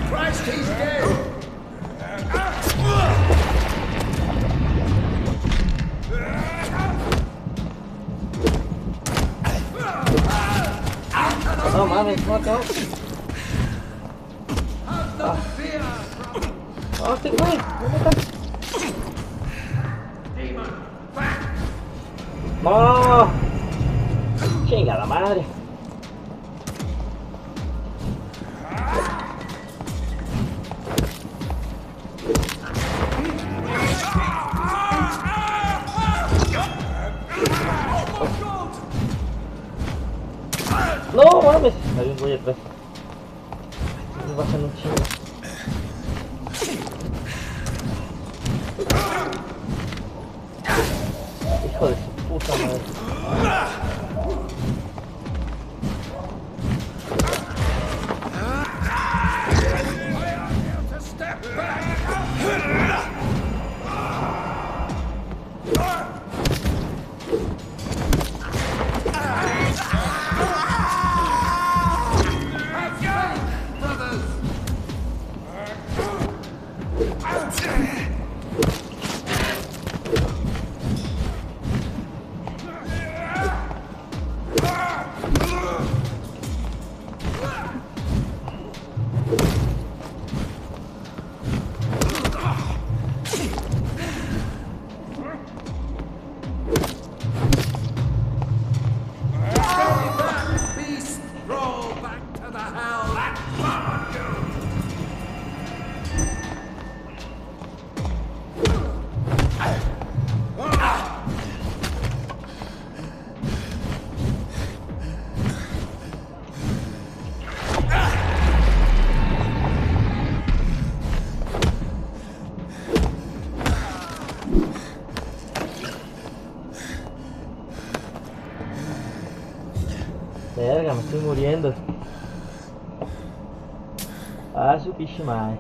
Christ, he's dead! No mames, no acabo. ¡Ah, este güey! ¡No me está! ¡No! ¡Chinga la madre! ¡No mames! Hay un güey atrás. Me bajan un chingo. Hijo de su puta madre. Verga, me estoy muriendo. Ah, su pinche madre.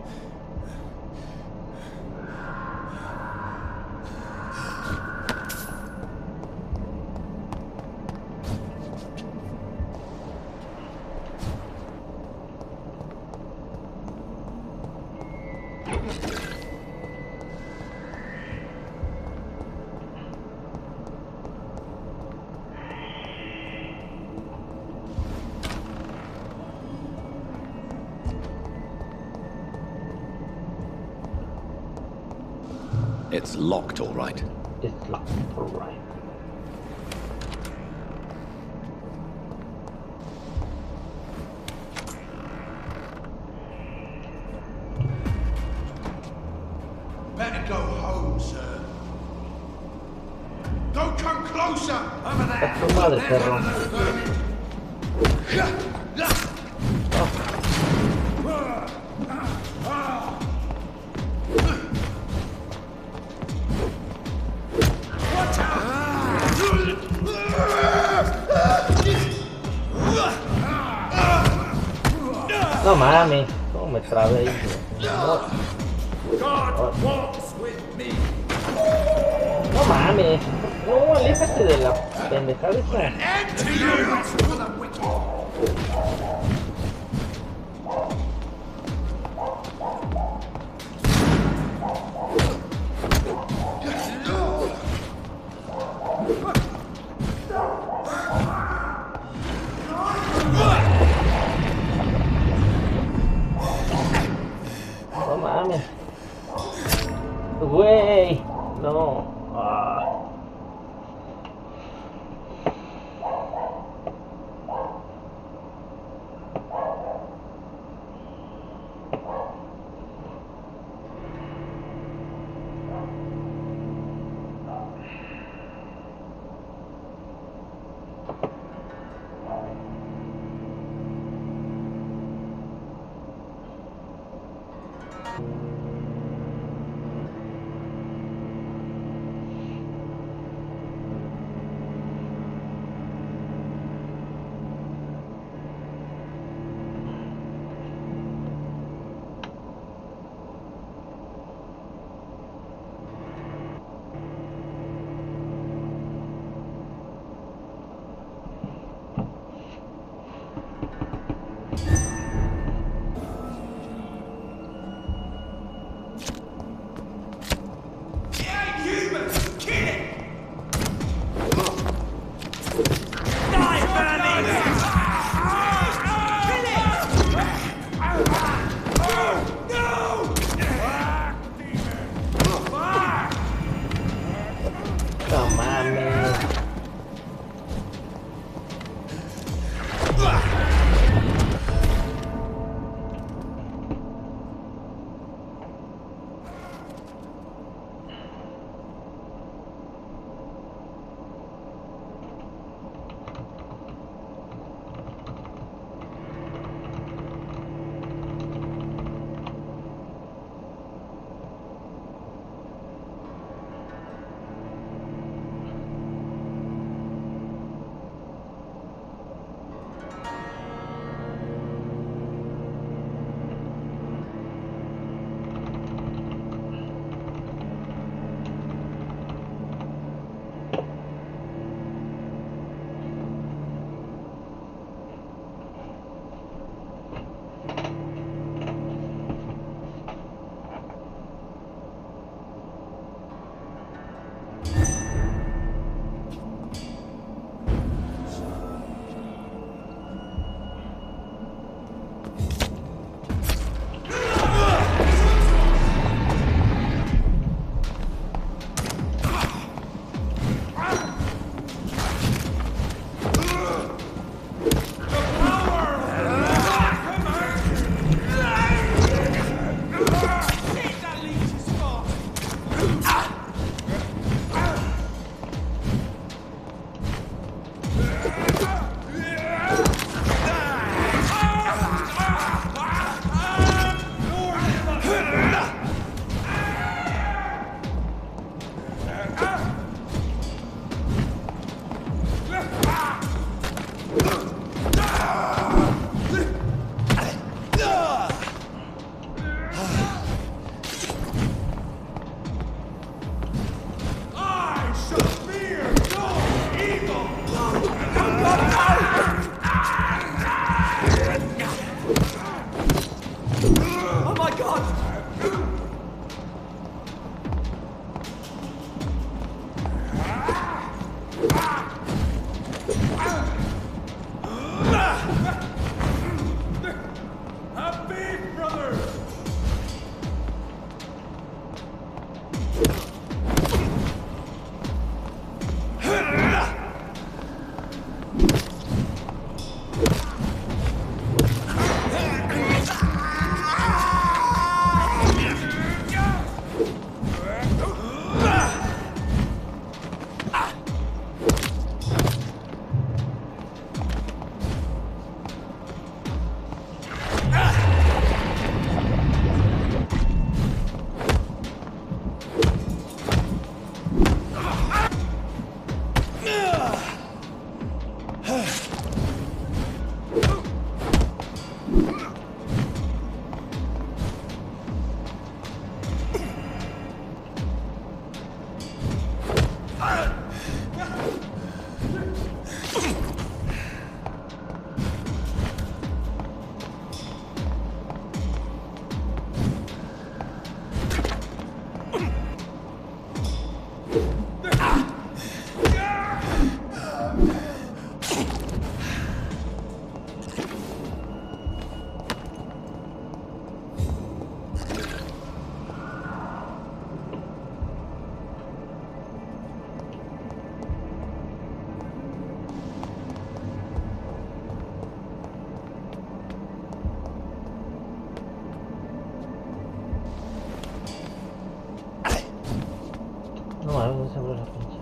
It's locked, all right. It's locked, all right. Better go home, sir. Don't come closer! Over there! Es tu madre, perro. No mames, cómo me trabé ahí. No mames, no, aléjate de la pendejada esa. No mames. Güey, no. Ah. No, no se abre la pinche.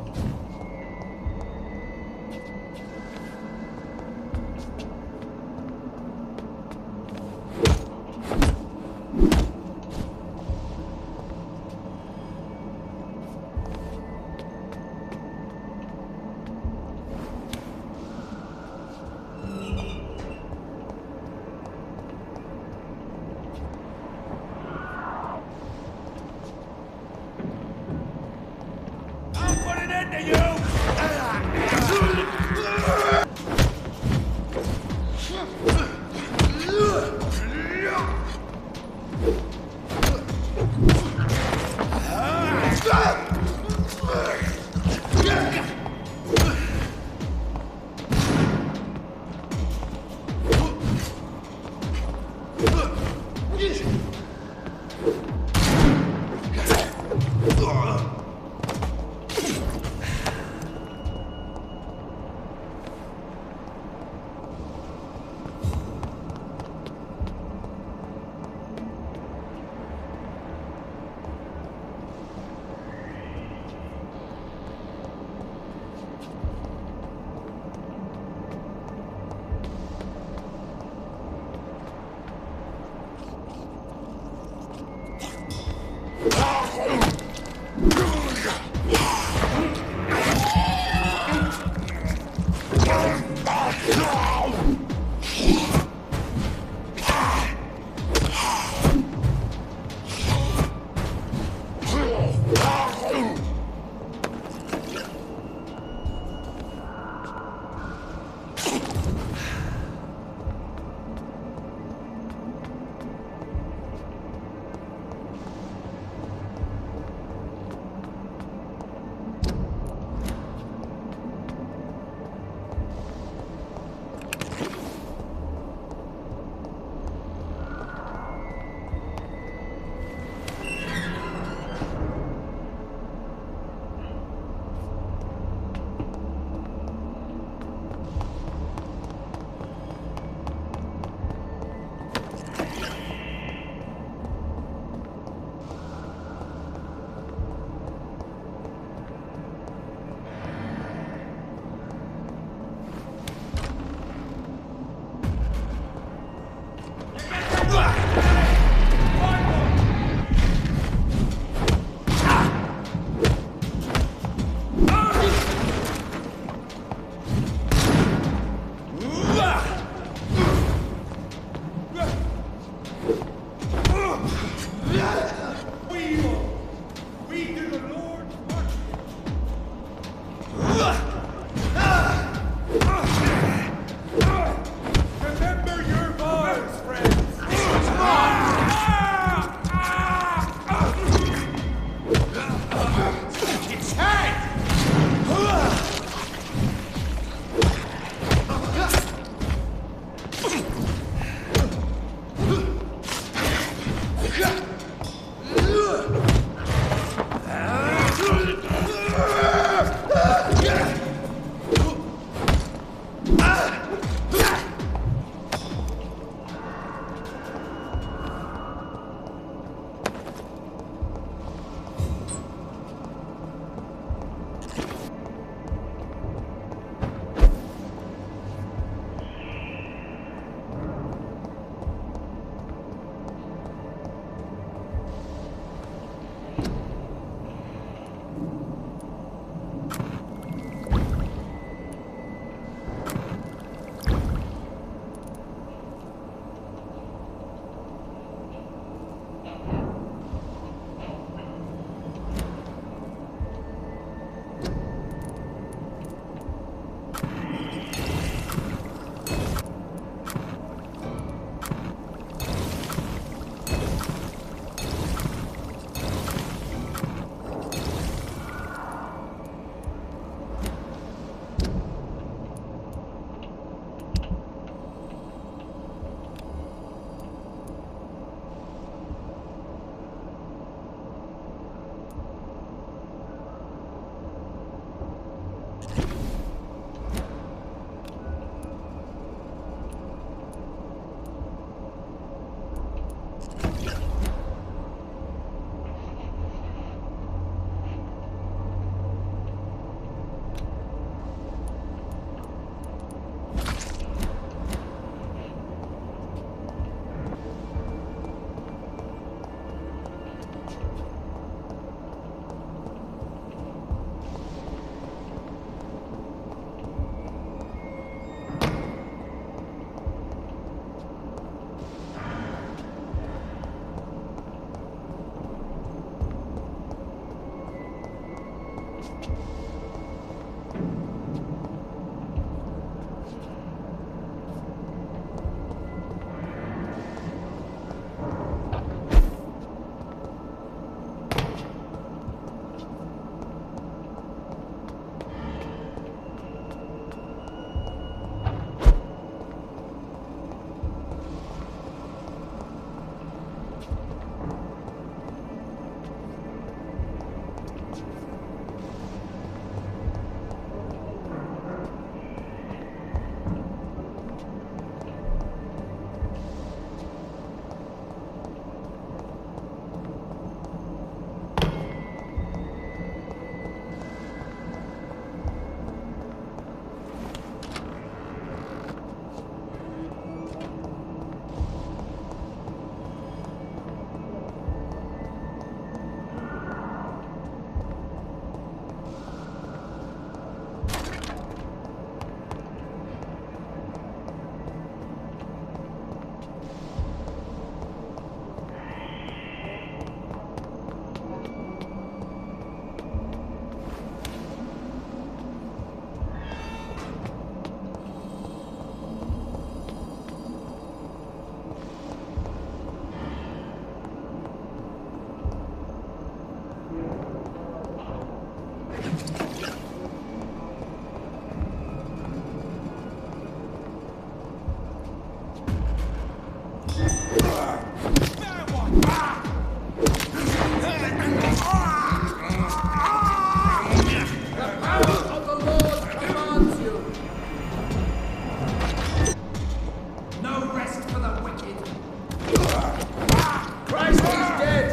Christ, he's dead!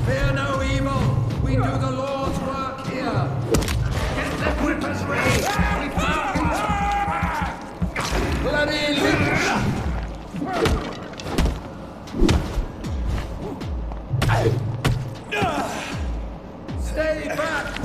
Fear no evil. We do the Lord's work here. Get the whippers ready. We found bloody stay back.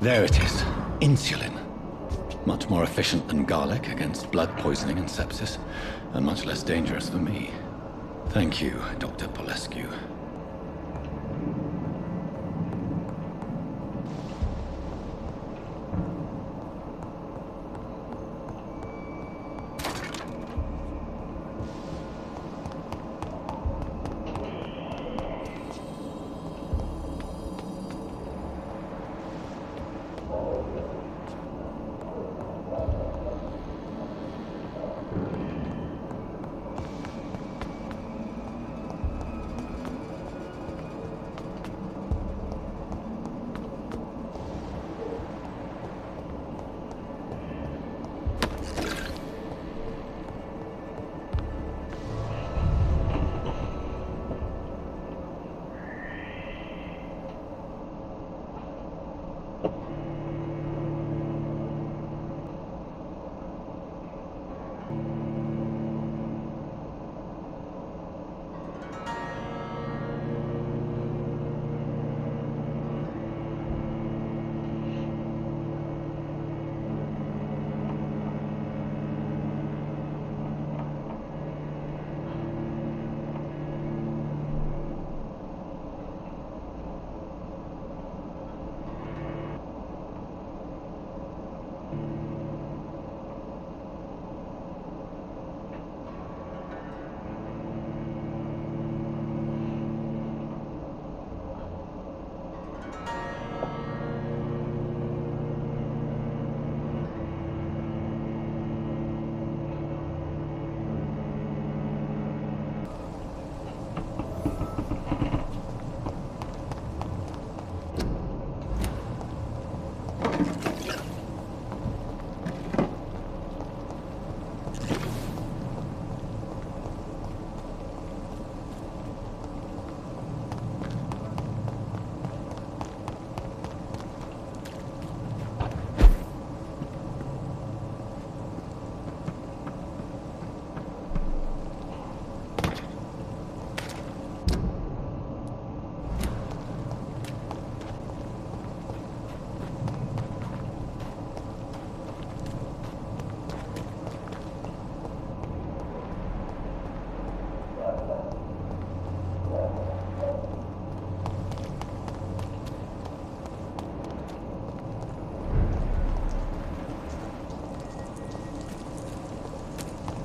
There it is. Insulin. Much more efficient than garlic against blood poisoning and sepsis, and much less dangerous for me. Thank you, Dr. Polescu.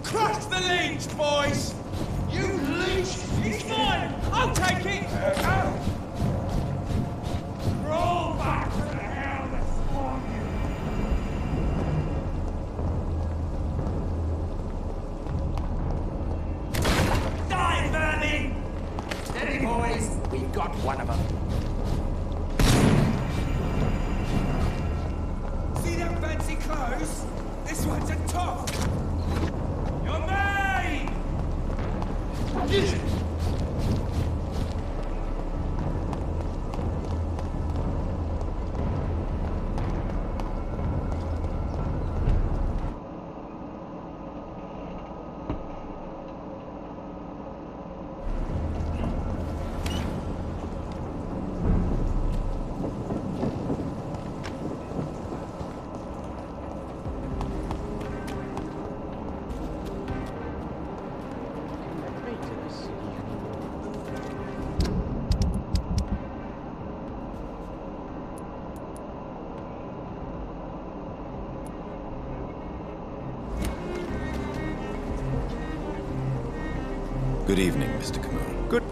Crush the leech, boys! You leech! He's mine! I'll take it! Roll back to the hell that spawned you! Die, vermin! Steady, boys! We've got one of them. See them fancy clothes? This one's a top! You're mine! Good evening, Mr. Kimura. Good.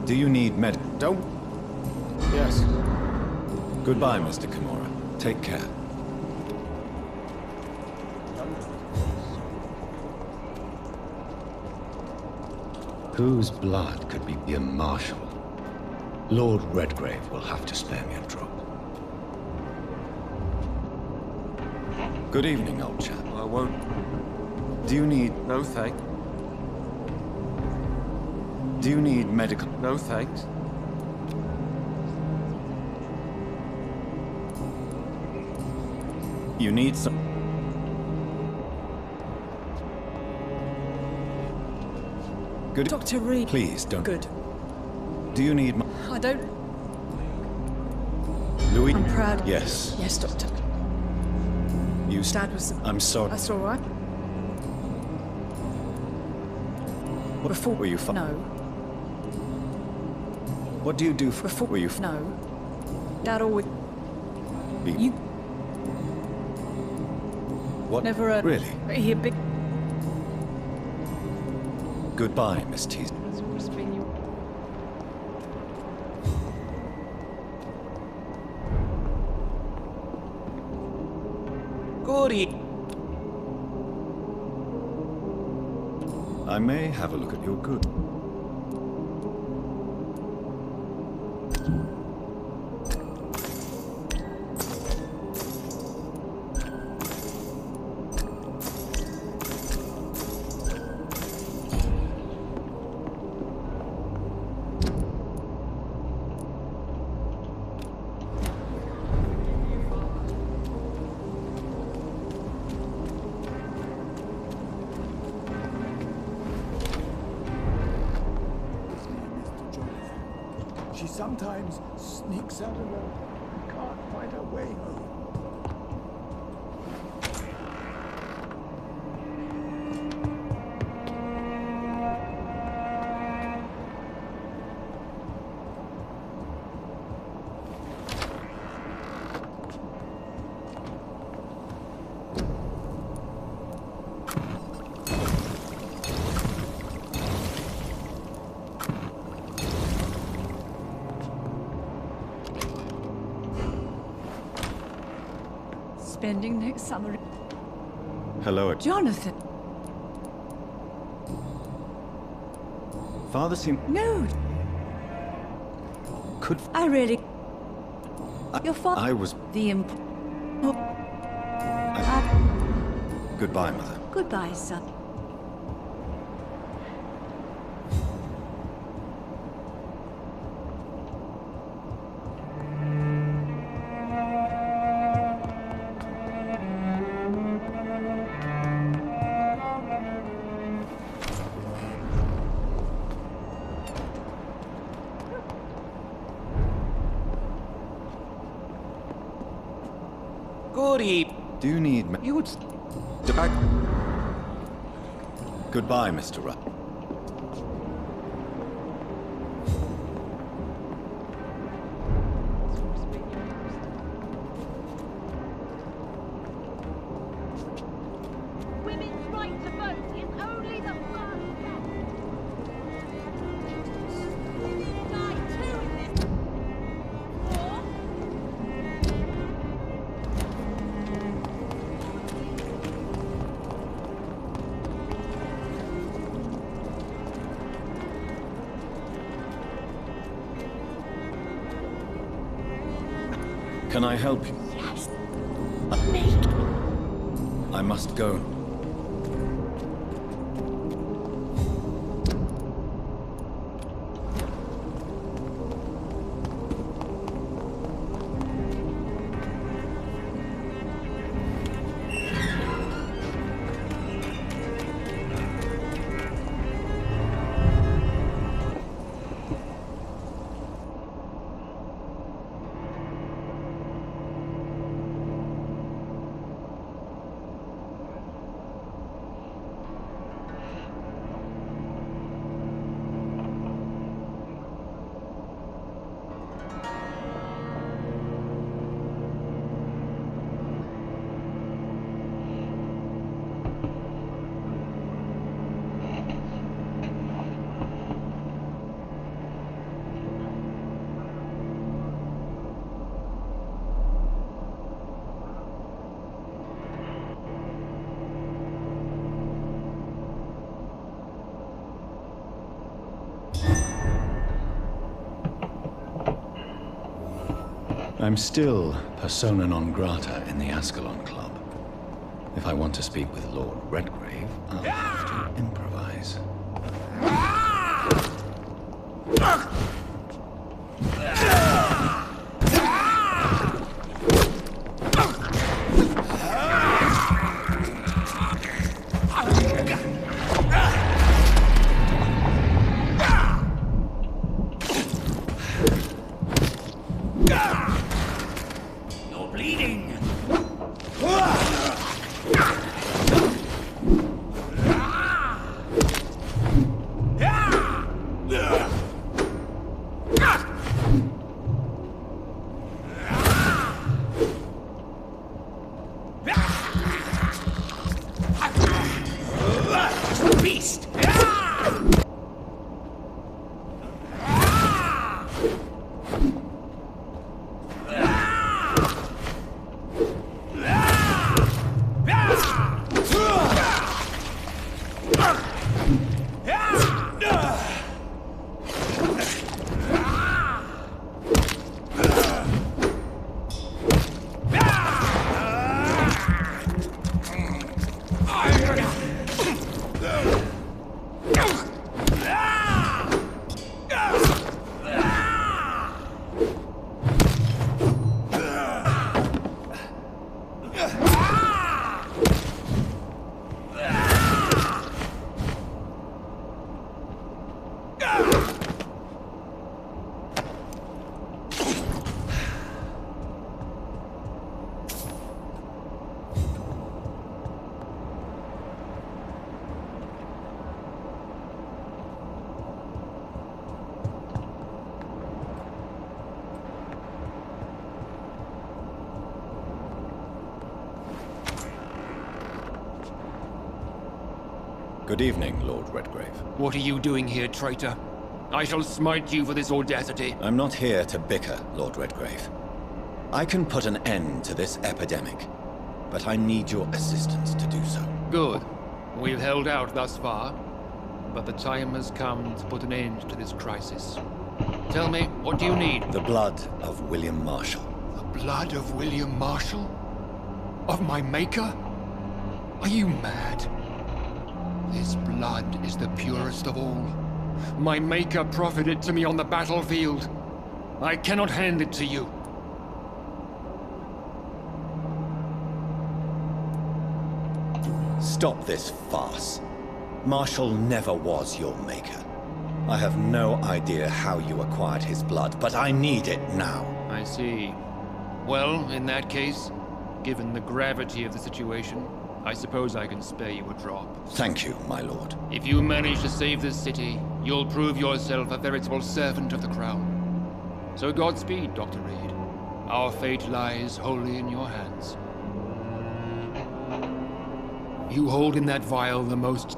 Do you need med... Don't... Yes. Goodbye, Mr. Kimura. Take care. Whose blood could be a marshal? Lord Redgrave will have to spare me a drop. Good evening, old chap. I won't. Do you need... No thanks. Do you need medical... No thanks. You need some... Good... Dr. Reed. Please, don't... Good. Do you need... I don't... Louis... I'm proud. Yes. Yes, Doctor. You... Dad was... I'm sorry. That's all right. Before... Were you... No. What do you do for... Before... Were you... No. Dad always... You... What? Never a... Really? He a big... Goodbye, Miss Tease. Goody. I may have a look at your good... She sometimes sneaks out alone and can't find her way home. Spending next summer... Hello, Jonathan! Father seemed... No! Could... I really... Your father... I was... The imp... Goodbye, Mother. Goodbye, son. Goody. Do you need... You would... Goodbye, Mr. Rudd. Women's right to vote is only the first step. Women die too in this war. Can I help you? Yes. I must go. I'm still persona non grata in the Ascalon Club. If I want to speak with Lord Redgrave, I'll have to improvise. You're bleeding. Beast. Good evening, Lord Redgrave. What are you doing here, traitor? I shall smite you for this audacity. I'm not here to bicker, Lord Redgrave. I can put an end to this epidemic, but I need your assistance to do so. Good. We've held out thus far, but the time has come to put an end to this crisis. Tell me, what do you need? The blood of William Marshall. The blood of William Marshall? Of my maker? Are you mad? This blood is the purest of all. My maker proffered it to me on the battlefield. I cannot hand it to you. Stop this farce. Marshall never was your maker. I have no idea how you acquired his blood, but I need it now. I see. Well, in that case, given the gravity of the situation, I suppose I can spare you a drop. Thank you, my lord. If you manage to save this city, you'll prove yourself a veritable servant of the crown. So Godspeed, Dr. Reed. Our fate lies wholly in your hands. You hold in that vial the most...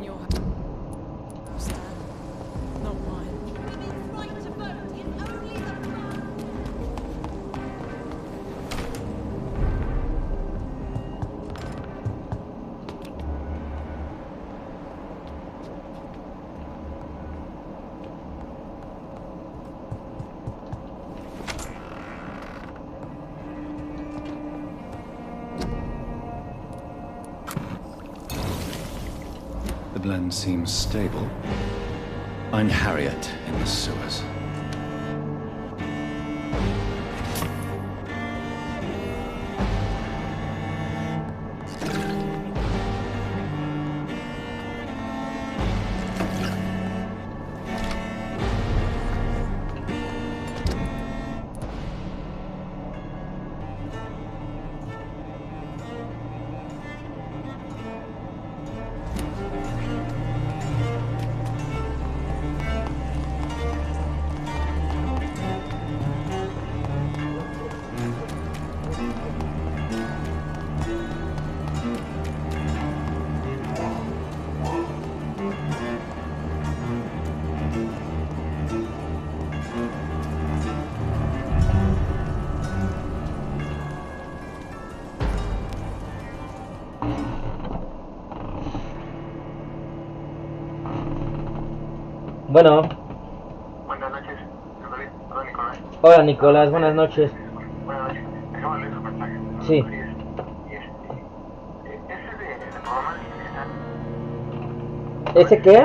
your house, Dad. Not mine. Women's right to vote is only the blood. The blend seems stable. Find Harriet in the sewers. Bueno, Buenas noches, ¿todo bien? Hola, Nicolás. hola Nicolás, buenas noches. Buenas noches, acabo de leer su mensaje. Sí. Y ese de programa de cristal. ¿Ese qué?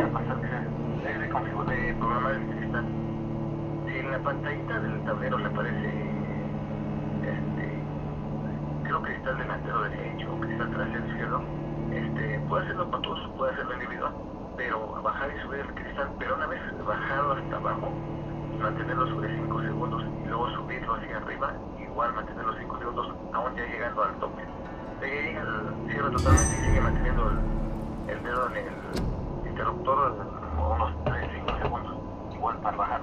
Es de configuración de programa de cristal. Si en la pantallita del tablero le aparece, creo cristal delantero derecho o cristal trasero izquierdo, puede hacerlo para todos, puede hacerlo individual, pero bajar y subir el cristal, pero una vez bajado hasta abajo, mantenerlo sobre 5 segundos y luego subirlo hacia arriba, igual mantener los 5 segundos, aún ya llegando al tope. Ya llega al cierre totalmente y sigue manteniendo el dedo en el interruptor unos 3-5 segundos, igual para bajar.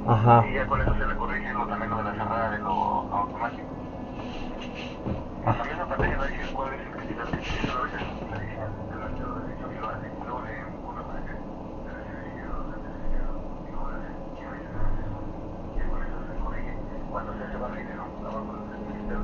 Ajá. Y ya con eso se le corrige también lo de la cerrada de lo automático. En la misma pantalla no dice cuál es el cristal que tiene, solo a veces le dice delantero derecho y lo hace, y luego le uno para acá, delantero izquierdo, y luego le hace, y a veces no hace eso. Ya con eso se corrige. Cuando se va a ir abajo del cristal,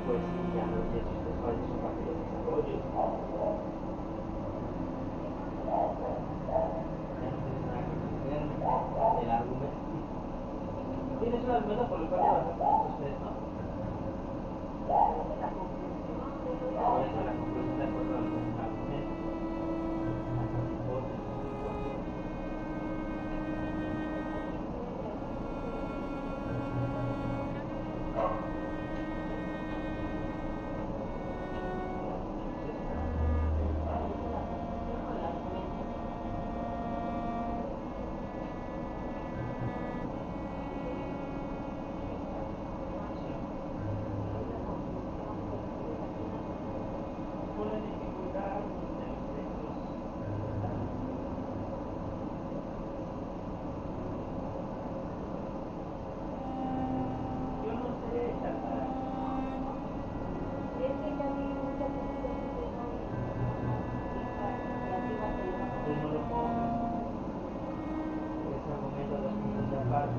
pues sí, ya los 18 años son parte del desarrollo. Ya no tienes nada que ofrecerme. El argumento. Tienes un argumento por el cual trabajar con ustedes, ¿no? Por eso la conclusión de acuerdo a algún argumento, hipótesis, con la dificultad de los textos. Yo no sé cantar. Pues no lo pongas. Ese argumento de puntos de aparte.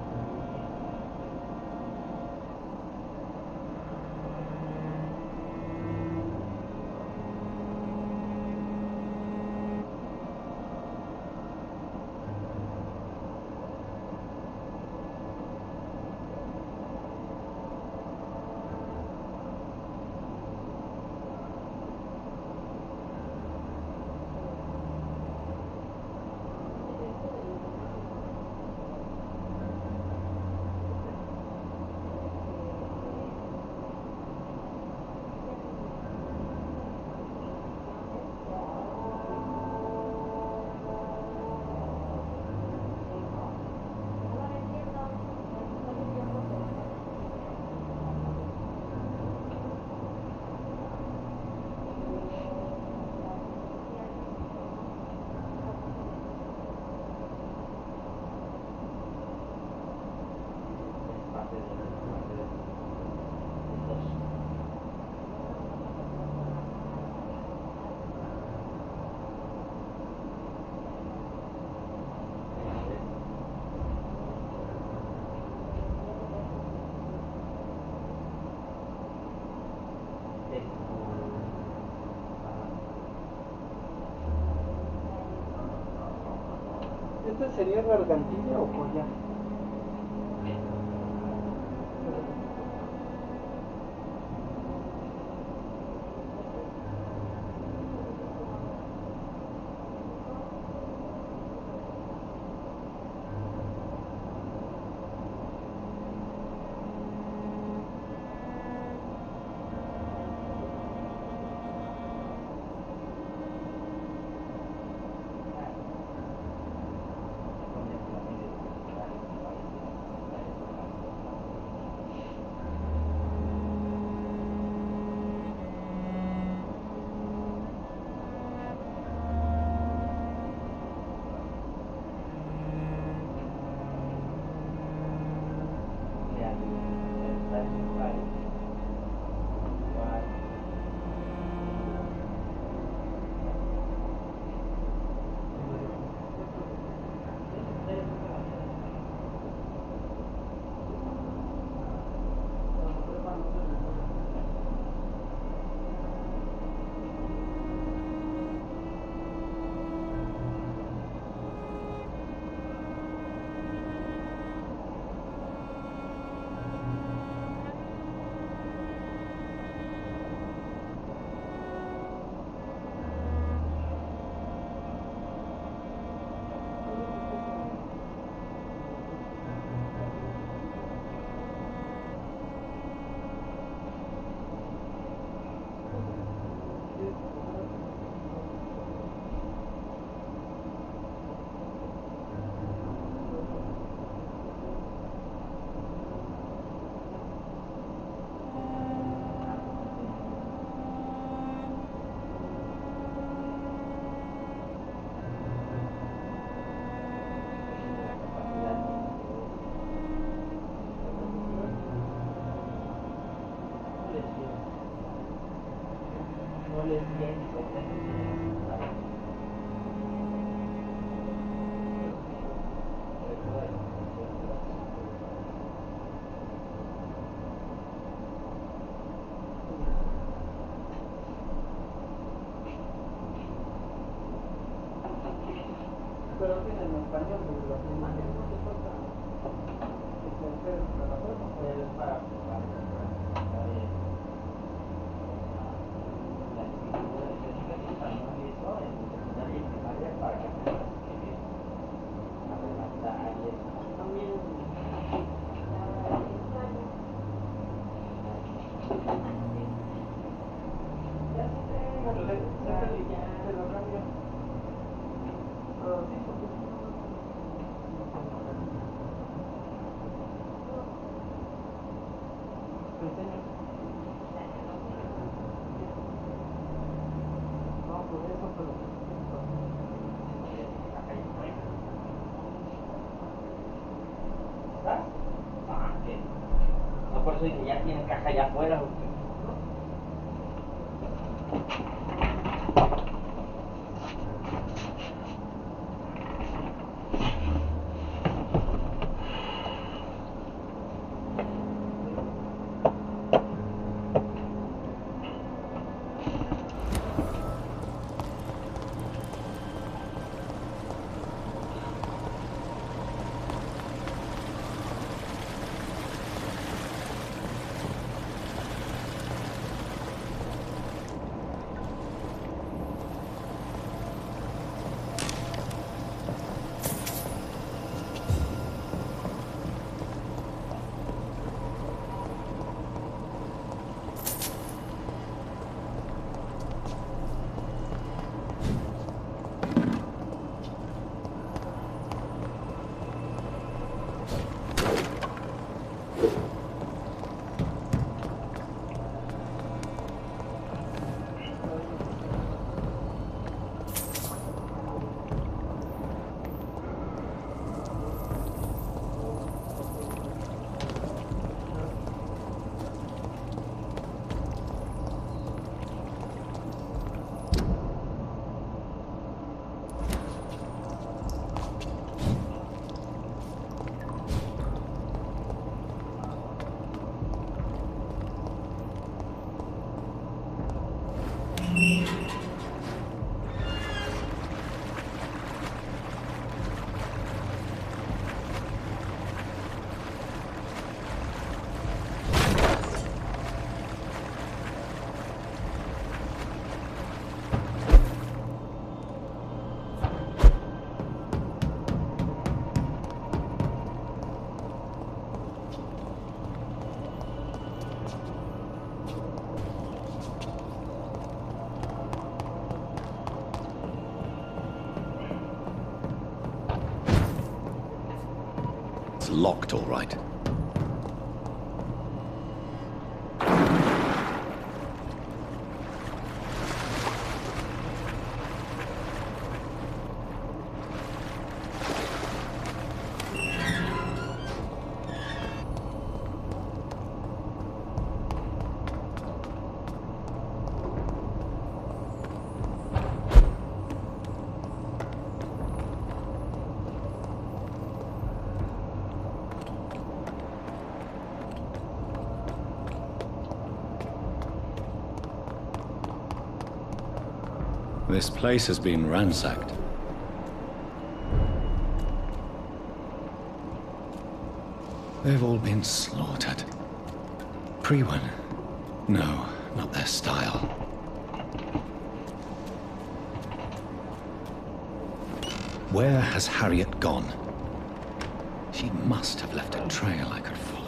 ¿Este sería gargantilla o collar? pero tiene en español desde la primaria, no te toca ejercer la razón, es para la escritura de español y eso en secundaria y primaria para que aprendan a escribir, a redactar y eso. También ya sí te lo cambio. Sí, porque te enseño. No, por eso, pero ¿estás? Ah, ¿qué? No, por eso dice, ya tiene caja allá afuera. It's locked, all right. This place has been ransacked. They've all been slaughtered. Pre-one? No, not their style. Where has Harriet gone? She must have left a trail I could follow.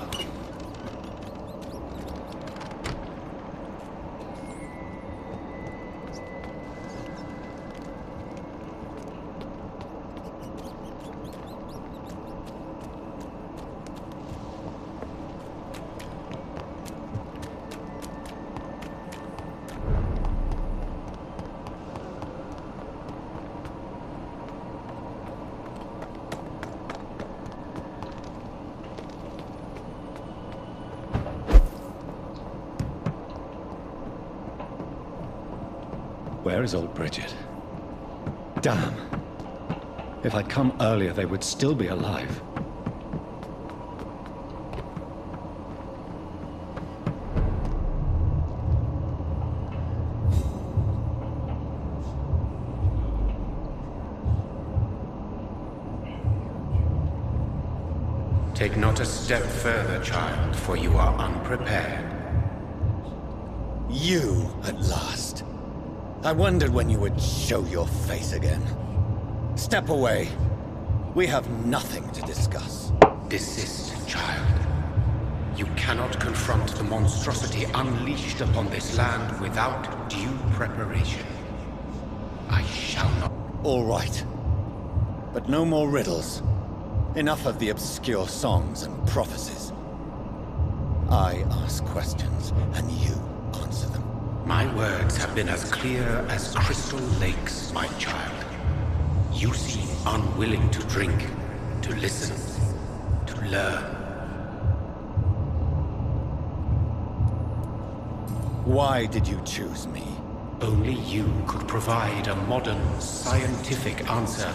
Where is old Bridget? Damn! If I'd come earlier, they would still be alive. Take not a step further, child, for you are unprepared. You, at last. I wondered when you would show your face again. Step away. We have nothing to discuss. Desist, child. You cannot confront the monstrosity unleashed upon this land without due preparation. I shall not. All right. But no more riddles. Enough of the obscure songs and prophecies. I ask questions, and you answer them. My words have been as clear as crystal lakes, my child. You seem unwilling to drink, to listen, to learn. Why did you choose me? Only you could provide a modern, scientific answer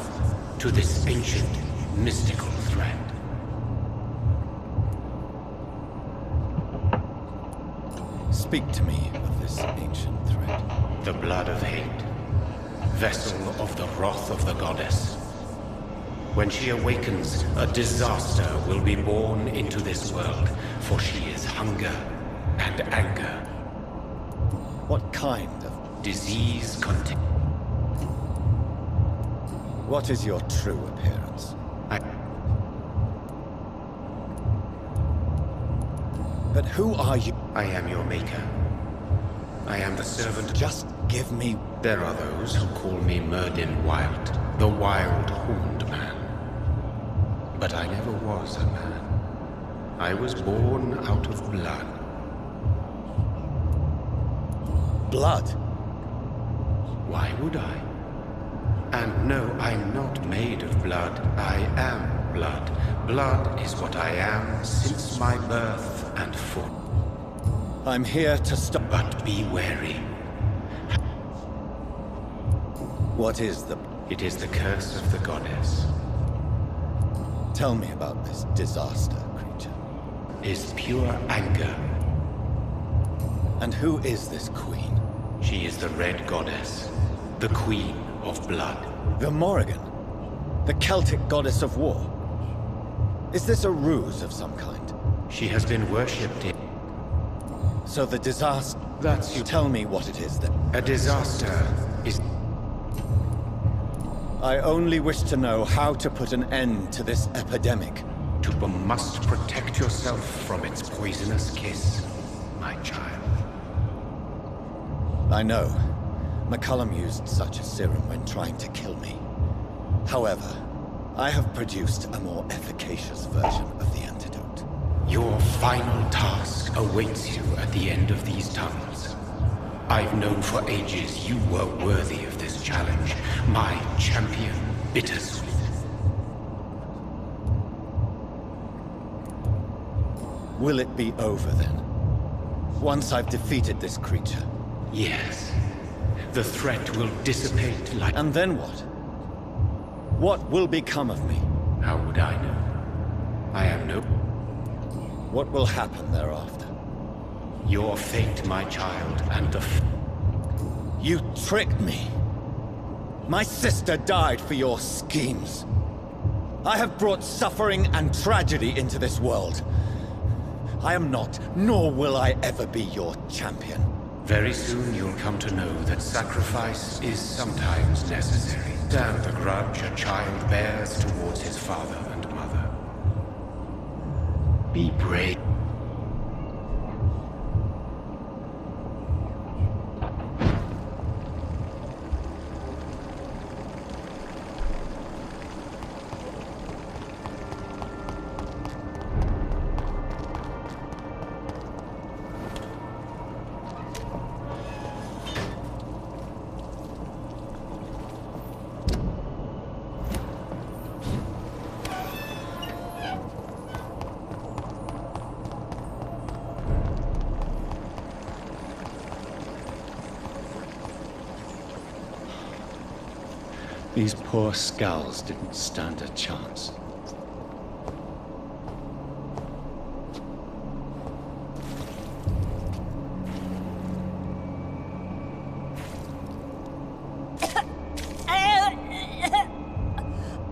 to this ancient, mystical threat. Speak to me of this ancient threat. The blood of hate, vessel of the wrath of the goddess. When she awakens, a disaster will be born into this world, for she is hunger and anger. What kind of... Disease contain... What is your true appearance? But who are you? I am your maker. I am the servant. Just give me... There are those who call me Merdin Wild, the Wild Horned Man. But I never was a man. I was born out of blood. Blood? Why would I? And no, I'm not made of blood. I am blood. Blood is what I am since my birth and for. I'm here to stop... But be wary. What is the... It is the curse of the goddess. Tell me about this disaster creature. Is pure anger. And who is this queen? She is the Red Goddess, the Queen of Blood. The Morrigan? The Celtic goddess of war? Is this a ruse of some kind? She has been worshipped in... So the disaster... That's you. Tell me what it is then. A disaster is... I only wish to know how to put an end to this epidemic. You must protect yourself from its poisonous kiss, my child. I know. McCullum used such a serum when trying to kill me. However, I have produced a more efficacious version of the antidote. Your final task awaits you at the end of these tunnels. I've known for ages you were worthy of this challenge, my champion, Bittersweet. Will it be over then? Once I've defeated this creature? Yes. The threat will dissipate like... And then what? What will become of me? How would I know? I am no... What will happen thereafter? Your fate, my child, and the... You tricked me! My sister died for your schemes. I have brought suffering and tragedy into this world. I am not, nor will I ever be your champion. Very soon you'll come to know that sacrifice is sometimes necessary. Damn the grudge a child bears towards his father and mother. Be brave. These poor skulls didn't stand a chance.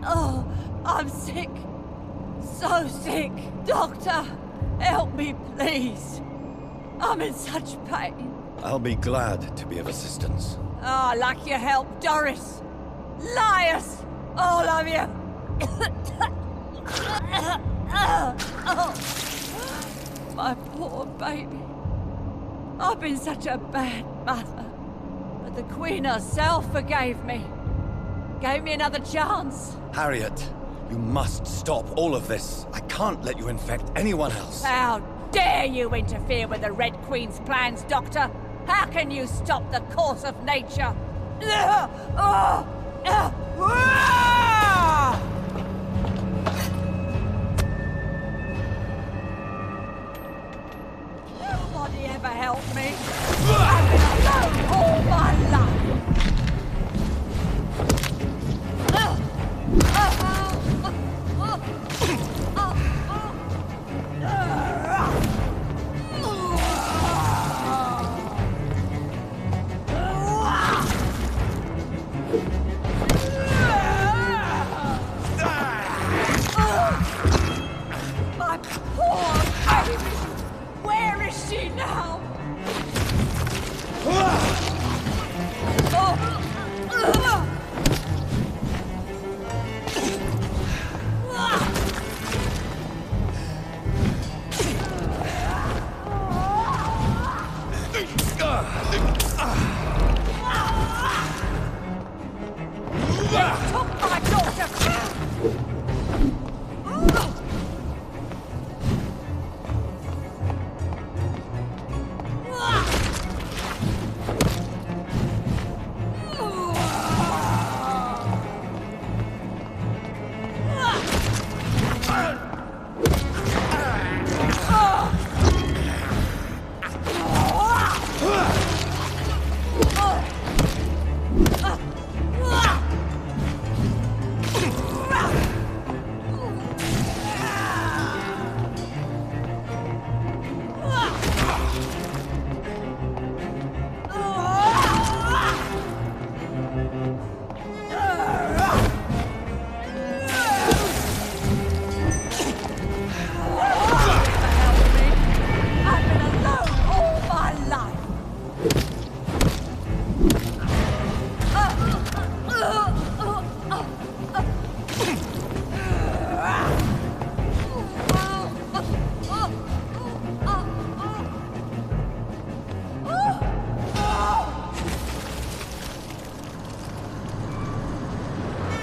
Oh, I'm sick. So so sick. Doctor, help me, please. I'm in such pain. I'll be glad to be of assistance. Ah, like your help, Doris. Liars, all of you. My poor baby. I've been such a bad mother. But the Queen herself forgave me. Gave me another chance. Harriet, you must stop all of this. I can't let you infect anyone else. How dare you interfere with the Red Queen's plans, Doctor? How can you stop the course of nature? Nobody ever helped me. I've been alone all my life. My poor baby! Where is she now? They took my daughter!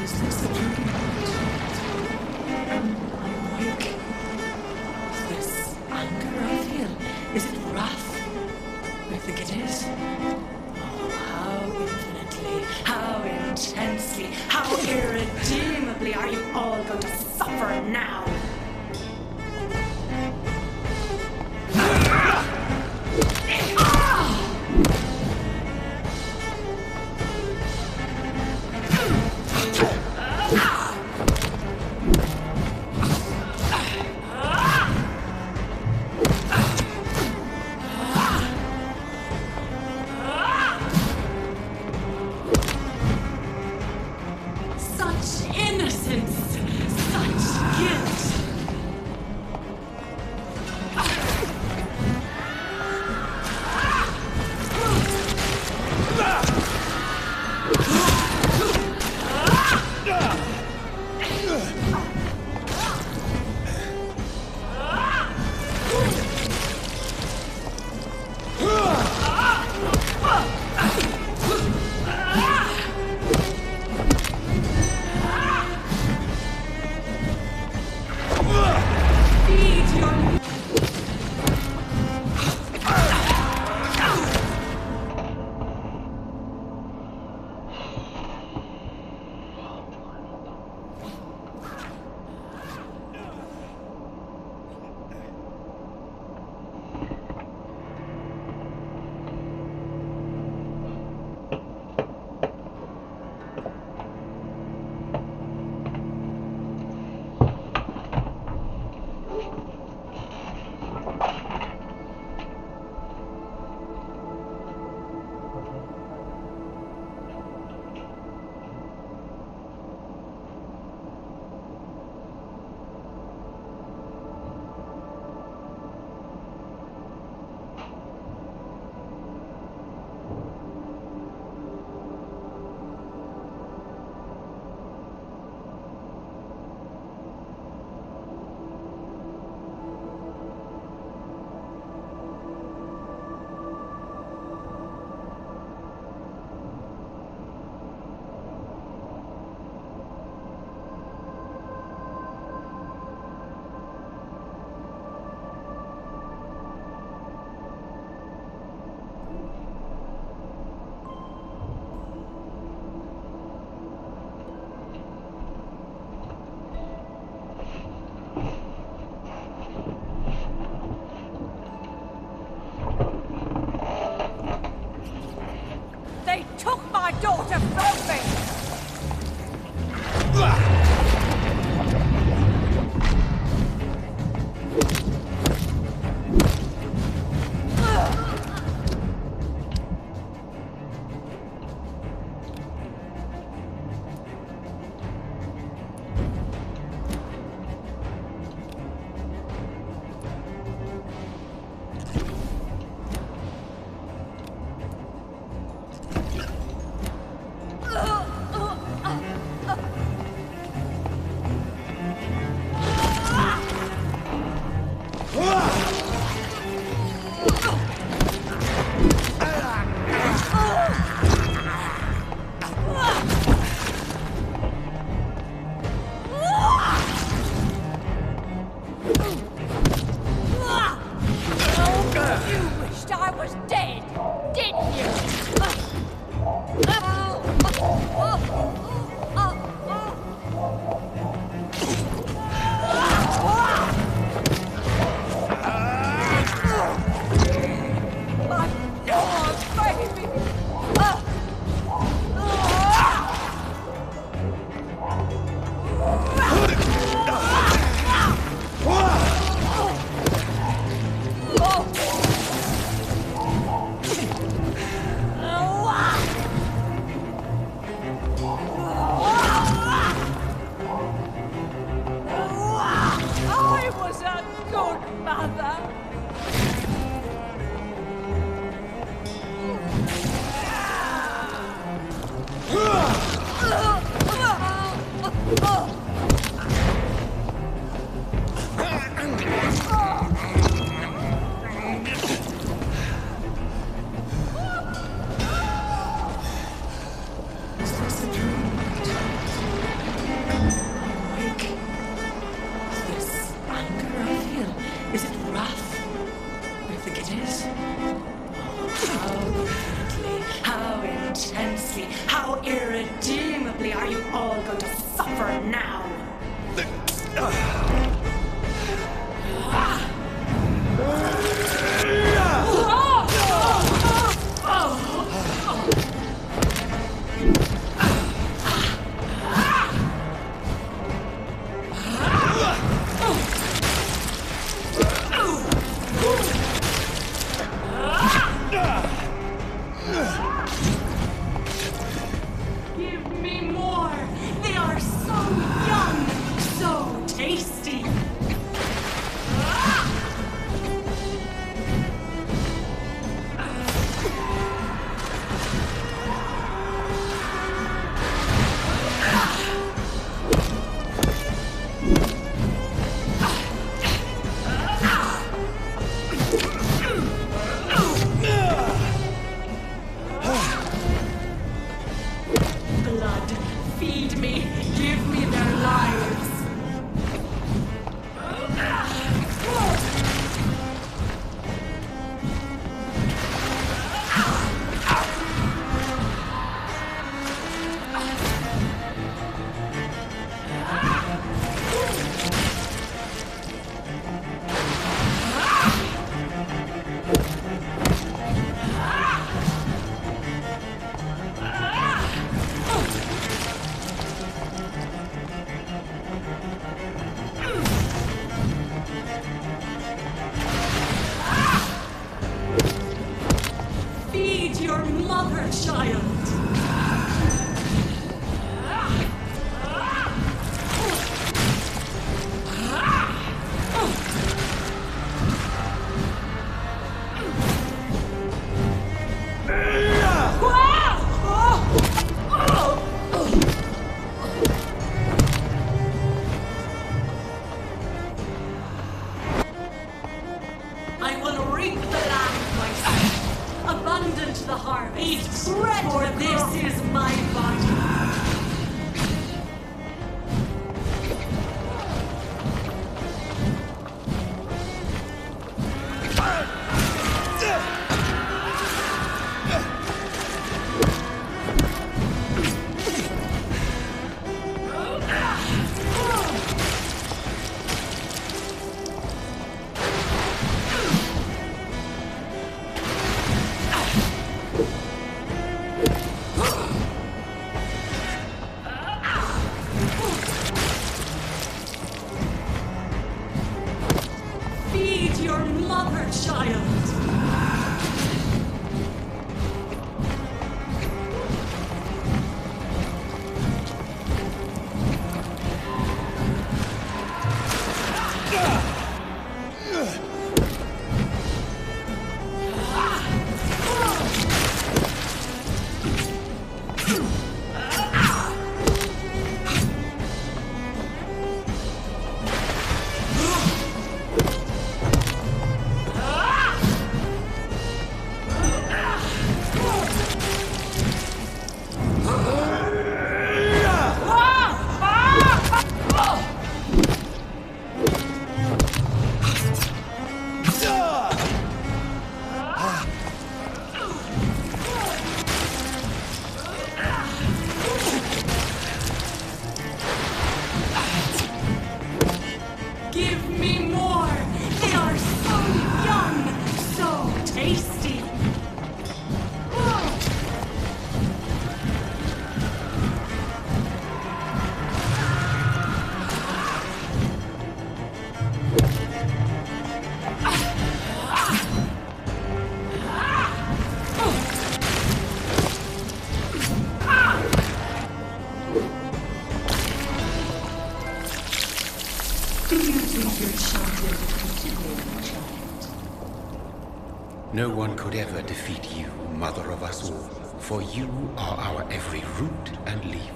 Is this the bleeding heart? I'm awake. Is this anger I feel? Is it wrath? I think it is. Oh, how infinitely, how intensely, how irredeemably are you all going to suffer now? Such innocence! Such guilt! my daughter from me! ever defeat you, mother of us all, for you are our every root and leaf.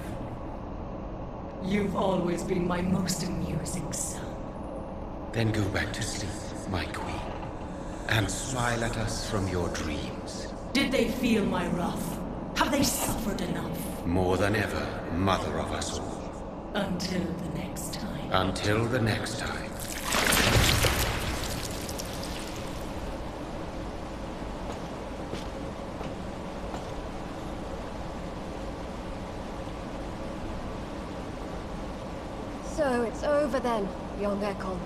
You've always been my most amusing son. Then go back to sleep, my queen, and smile at us from your dreams. Did they feel my wrath? Have they suffered enough? More than ever, mother of us all. Until the next time. Until the next time. So it's over then, young Ekon.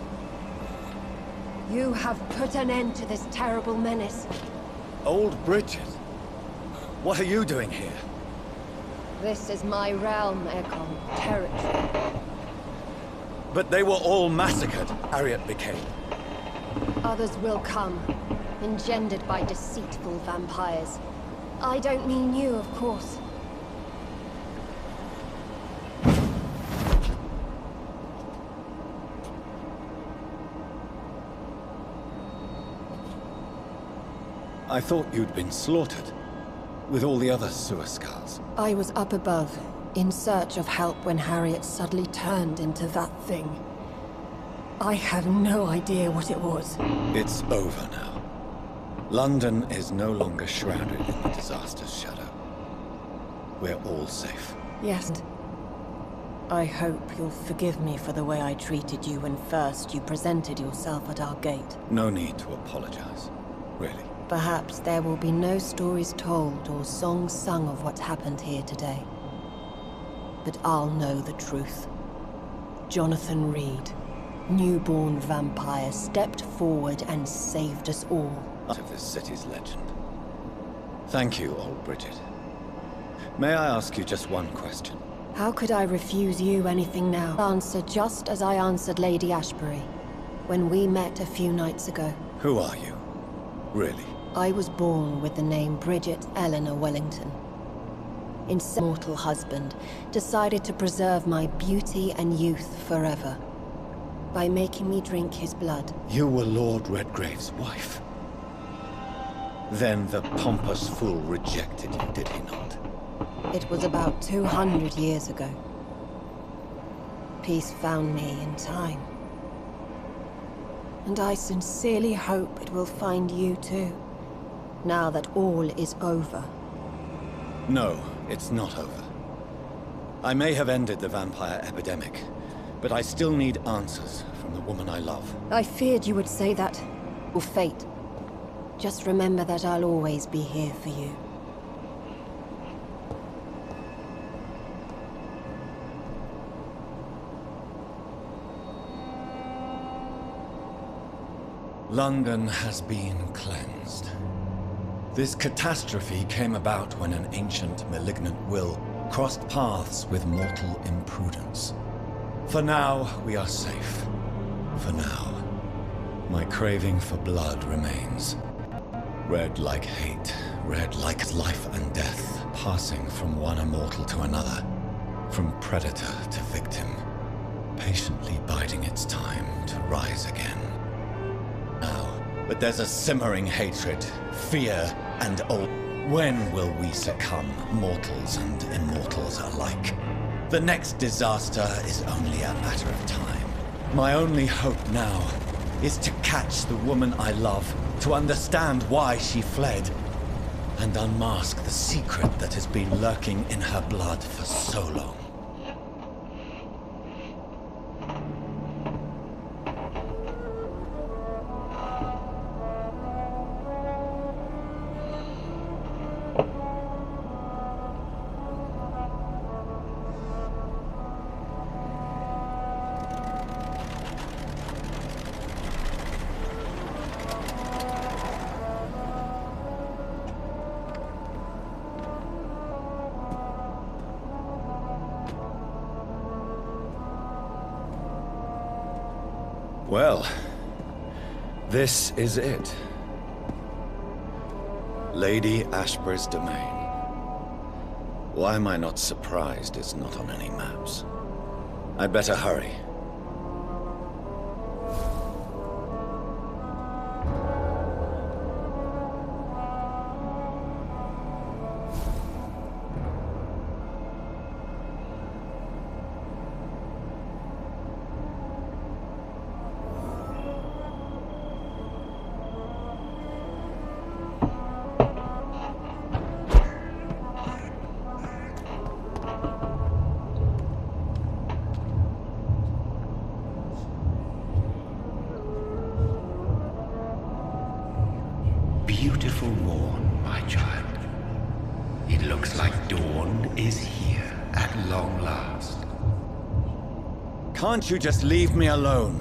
You have put an end to this terrible menace. Old Bridget? What are you doing here? This is my realm, Ekon. Territory. But they were all massacred, Harriet became. Others will come, engendered by deceitful vampires. I don't mean you, of course. I thought you'd been slaughtered, with all the other sewer scars. I was up above, in search of help when Harriet suddenly turned into that thing. I have no idea what it was. It's over now. London is no longer shrouded in the disaster's shadow. We're all safe. Yes. I hope you'll forgive me for the way I treated you when first you presented yourself at our gate. No need to apologize, really. Perhaps there will be no stories told or songs sung of what happened here today. But I'll know the truth. Jonathan Reed, newborn vampire, stepped forward and saved us all. Out of this city's legend. Thank you, old Bridget. May I ask you just one question? How could I refuse you anything now? Answer just as I answered Lady Ashbury, when we met a few nights ago. Who are you? Really? I was born with the name Bridget Eleanor Wellington. Mortal husband decided to preserve my beauty and youth forever by making me drink his blood. You were Lord Redgrave's wife. Then the pompous fool rejected you, did he not? It was about 200 years ago. Peace found me in time. And I sincerely hope it will find you too, now that all is over. No, it's not over. I may have ended the vampire epidemic, but I still need answers from the woman I love. I feared you would say that. Or fate. Just remember that I'll always be here for you. London has been cleansed. This catastrophe came about when an ancient, malignant will crossed paths with mortal imprudence. For now, we are safe. For now. My craving for blood remains. Red like hate, red like life and death, passing from one immortal to another, from predator to victim, patiently biding its time to rise again. Now, but there's a simmering hatred, fear, and old. When will we succumb, mortals and immortals alike? The next disaster is only a matter of time. My only hope now is to catch the woman I love, to understand why she fled, and unmask the secret that has been lurking in her blood for so long. Well, this is it. Lady Ashbury's domain. Why am I not surprised it's not on any maps? I'd better hurry. It looks like dawn is here at long last. Can't you just leave me alone?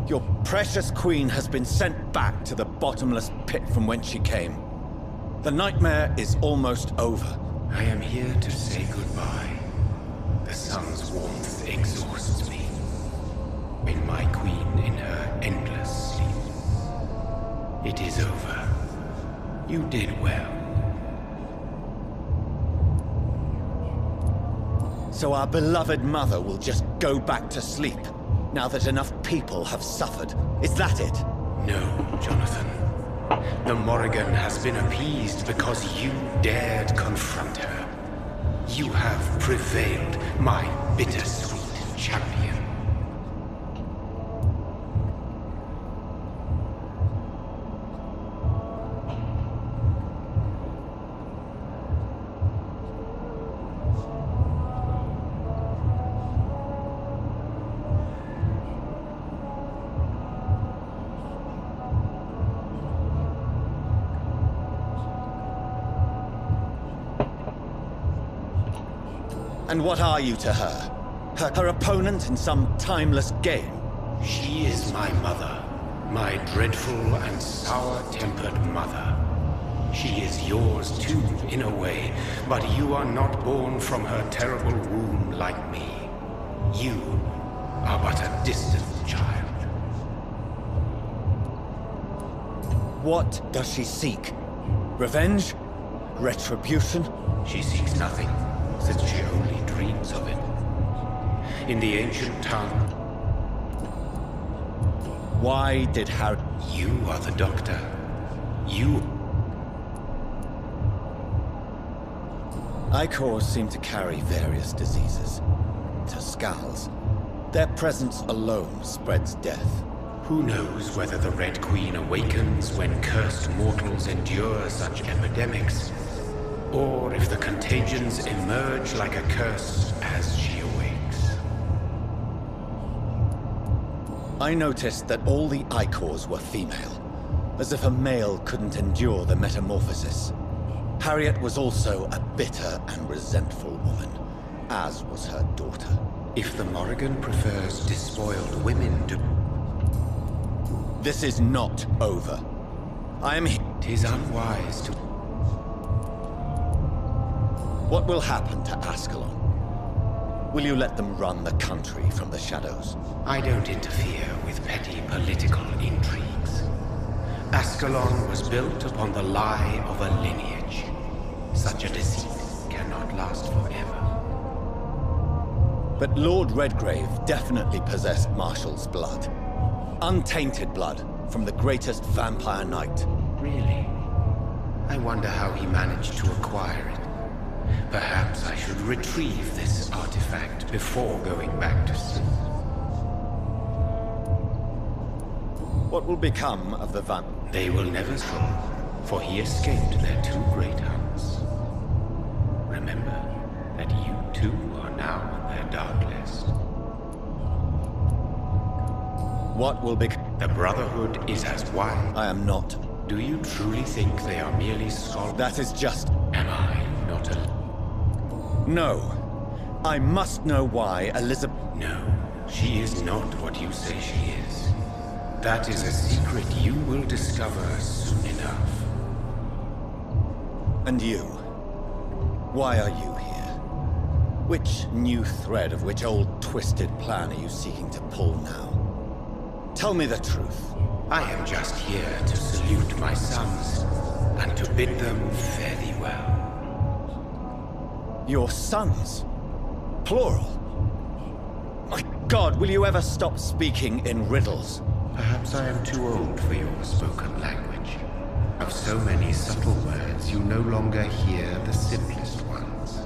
Your precious queen has been sent back to the bottomless pit from whence she came. The nightmare is almost over. I am here to say goodbye. The sun's warmth exhausts me. In my queen in her endless sleep. It is over. You did well. So our beloved mother will just go back to sleep, now that enough people have suffered. Is that it? No, Jonathan. The Morrigan has been appeased because you dared confront her. You have prevailed, my bittersweet champion. And what are you to her? Her opponent in some timeless game? She is my mother. My dreadful and sour-tempered mother. She is yours too, in a way, but you are not born from her terrible womb like me. You are but a distant child. What does she seek? Revenge? Retribution? She seeks nothing, since she only dreams of it. In the ancient tongue... Why did Harry... You are the doctor. You... Icors seem to carry various diseases. To Skals. Their presence alone spreads death. Who knows whether the Red Queen awakens when cursed mortals endure such epidemics, or if the contagions emerge like a curse as she awakes. I noticed that all the Icors were female, as if a male couldn't endure the metamorphosis. Harriet was also a bitter and resentful woman, as was her daughter. If the Morrigan prefers despoiled women to... This is not over. I am here. 'Tis unwise to... What will happen to Ascalon? Will you let them run the country from the shadows? I don't interfere with petty political intrigues. Ascalon was built upon the lie of a lineage. Such a deceit cannot last forever. But Lord Redgrave definitely possessed Marshall's blood. Untainted blood from the greatest vampire knight. Really? I wonder how he managed to acquire it. Perhaps I should retrieve this artifact before going back to sleep. What will become of the vamp? They will never know, for he escaped their two great hunts. Remember that you too are now on their dark list. What will become? The Brotherhood is as wise. I am not. Do you truly think they are merely scholars? That is just... Am I not a... No. I must know why Elizabeth... No, she is not what you say she is. That is a secret you will discover soon enough. And you? Why are you here? Which new thread of which old twisted plan are you seeking to pull now? Tell me the truth. I am just here to salute my sons, and to bid them fare thee well. Your sons? Plural? My God, will you ever stop speaking in riddles? Perhaps I am too old for your spoken language. Of so many subtle words, you no longer hear the simplest ones.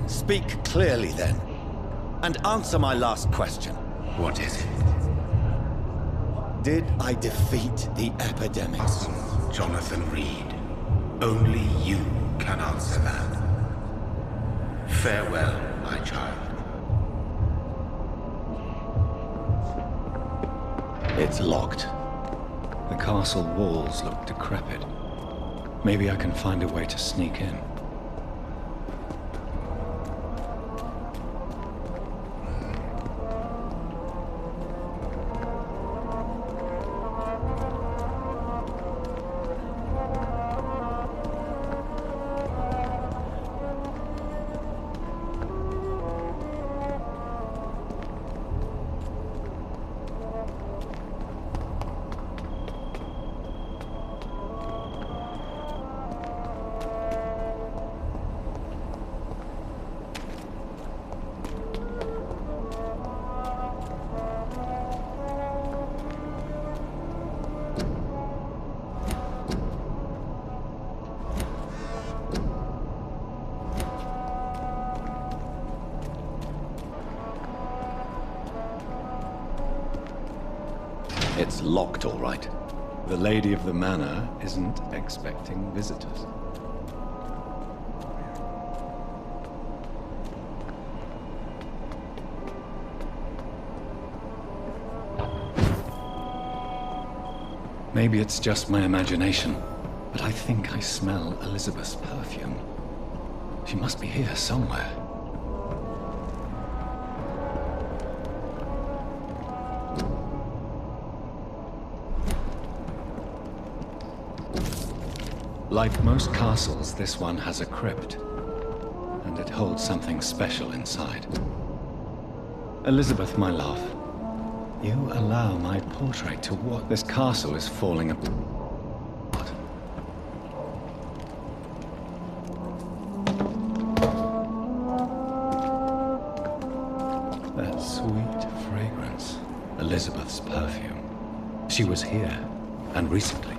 Speak clearly, then, and answer my last question. What is it? Did I defeat the epidemics? Jonathan Reed. Only you can answer that. Farewell, my child. It's locked. The castle walls look decrepit. Maybe I can find a way to sneak in. It's locked, all right. The lady of the manor isn't expecting visitors. Maybe it's just my imagination, but I think I smell Elizabeth's perfume. She must be here somewhere. Like most castles, this one has a crypt, and it holds something special inside. Elizabeth, my love, you allow my portrait to what this castle is falling apart. That sweet fragrance, Elizabeth's perfume. She was here, and recently.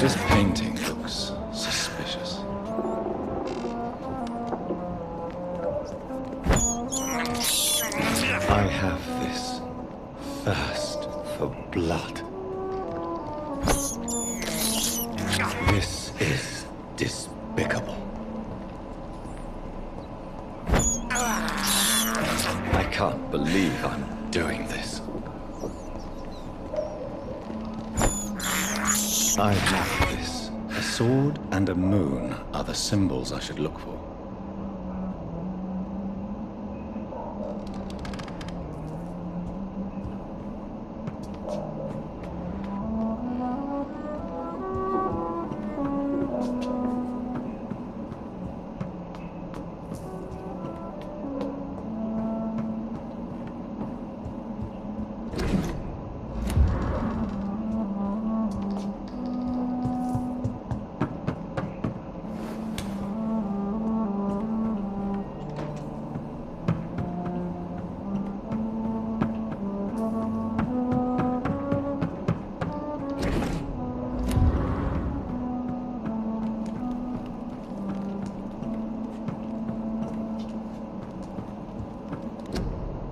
This painting looks suspicious. I have this thirst for blood. This is despicable. I can't believe I'm doing this. I have this. A sword and a moon are the symbols I should look for.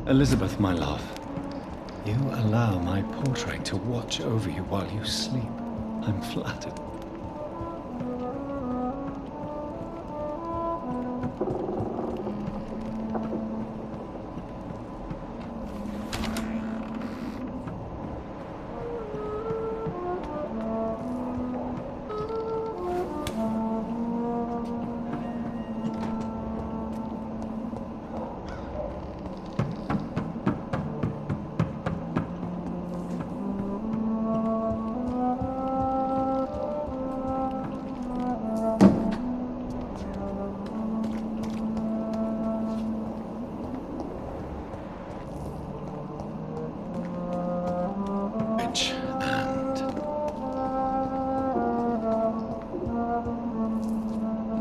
Elizabeth, my love, you allow my portrait to watch over you while you sleep. I'm flattered.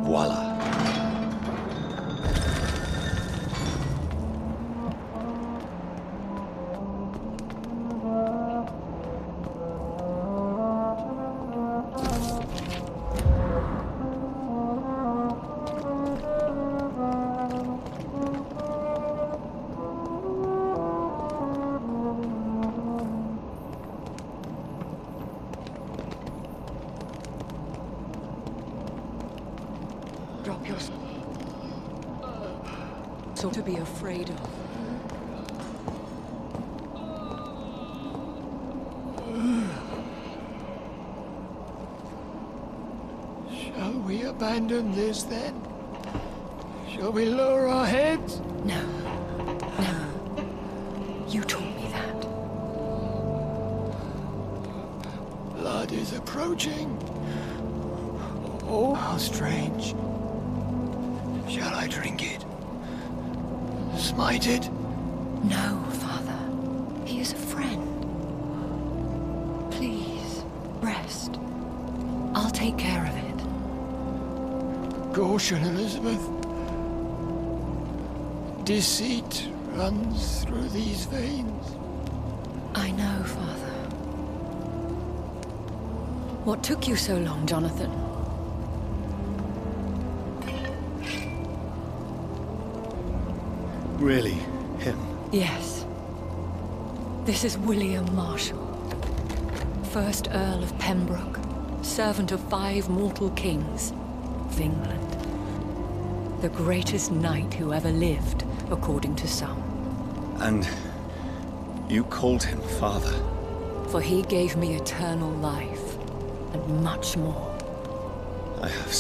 Voila. up your... So to be afraid of. Shall we abandon this then? Shall we lower our heads? No. No. You taught me that. Blood is approaching. Oh, how strange. Shall I drink it? Smite it? No, Father. He is a friend. Please, rest. I'll take care of it. Caution, Elizabeth. Deceit runs through these veins. I know, Father. What took you so long, Jonathan? Really? Him? Yes. This is William Marshall, 1st Earl of Pembroke, servant of 5 mortal kings of England. The greatest knight who ever lived, according to some. And you called him father? For he gave me eternal life, and much more. I have...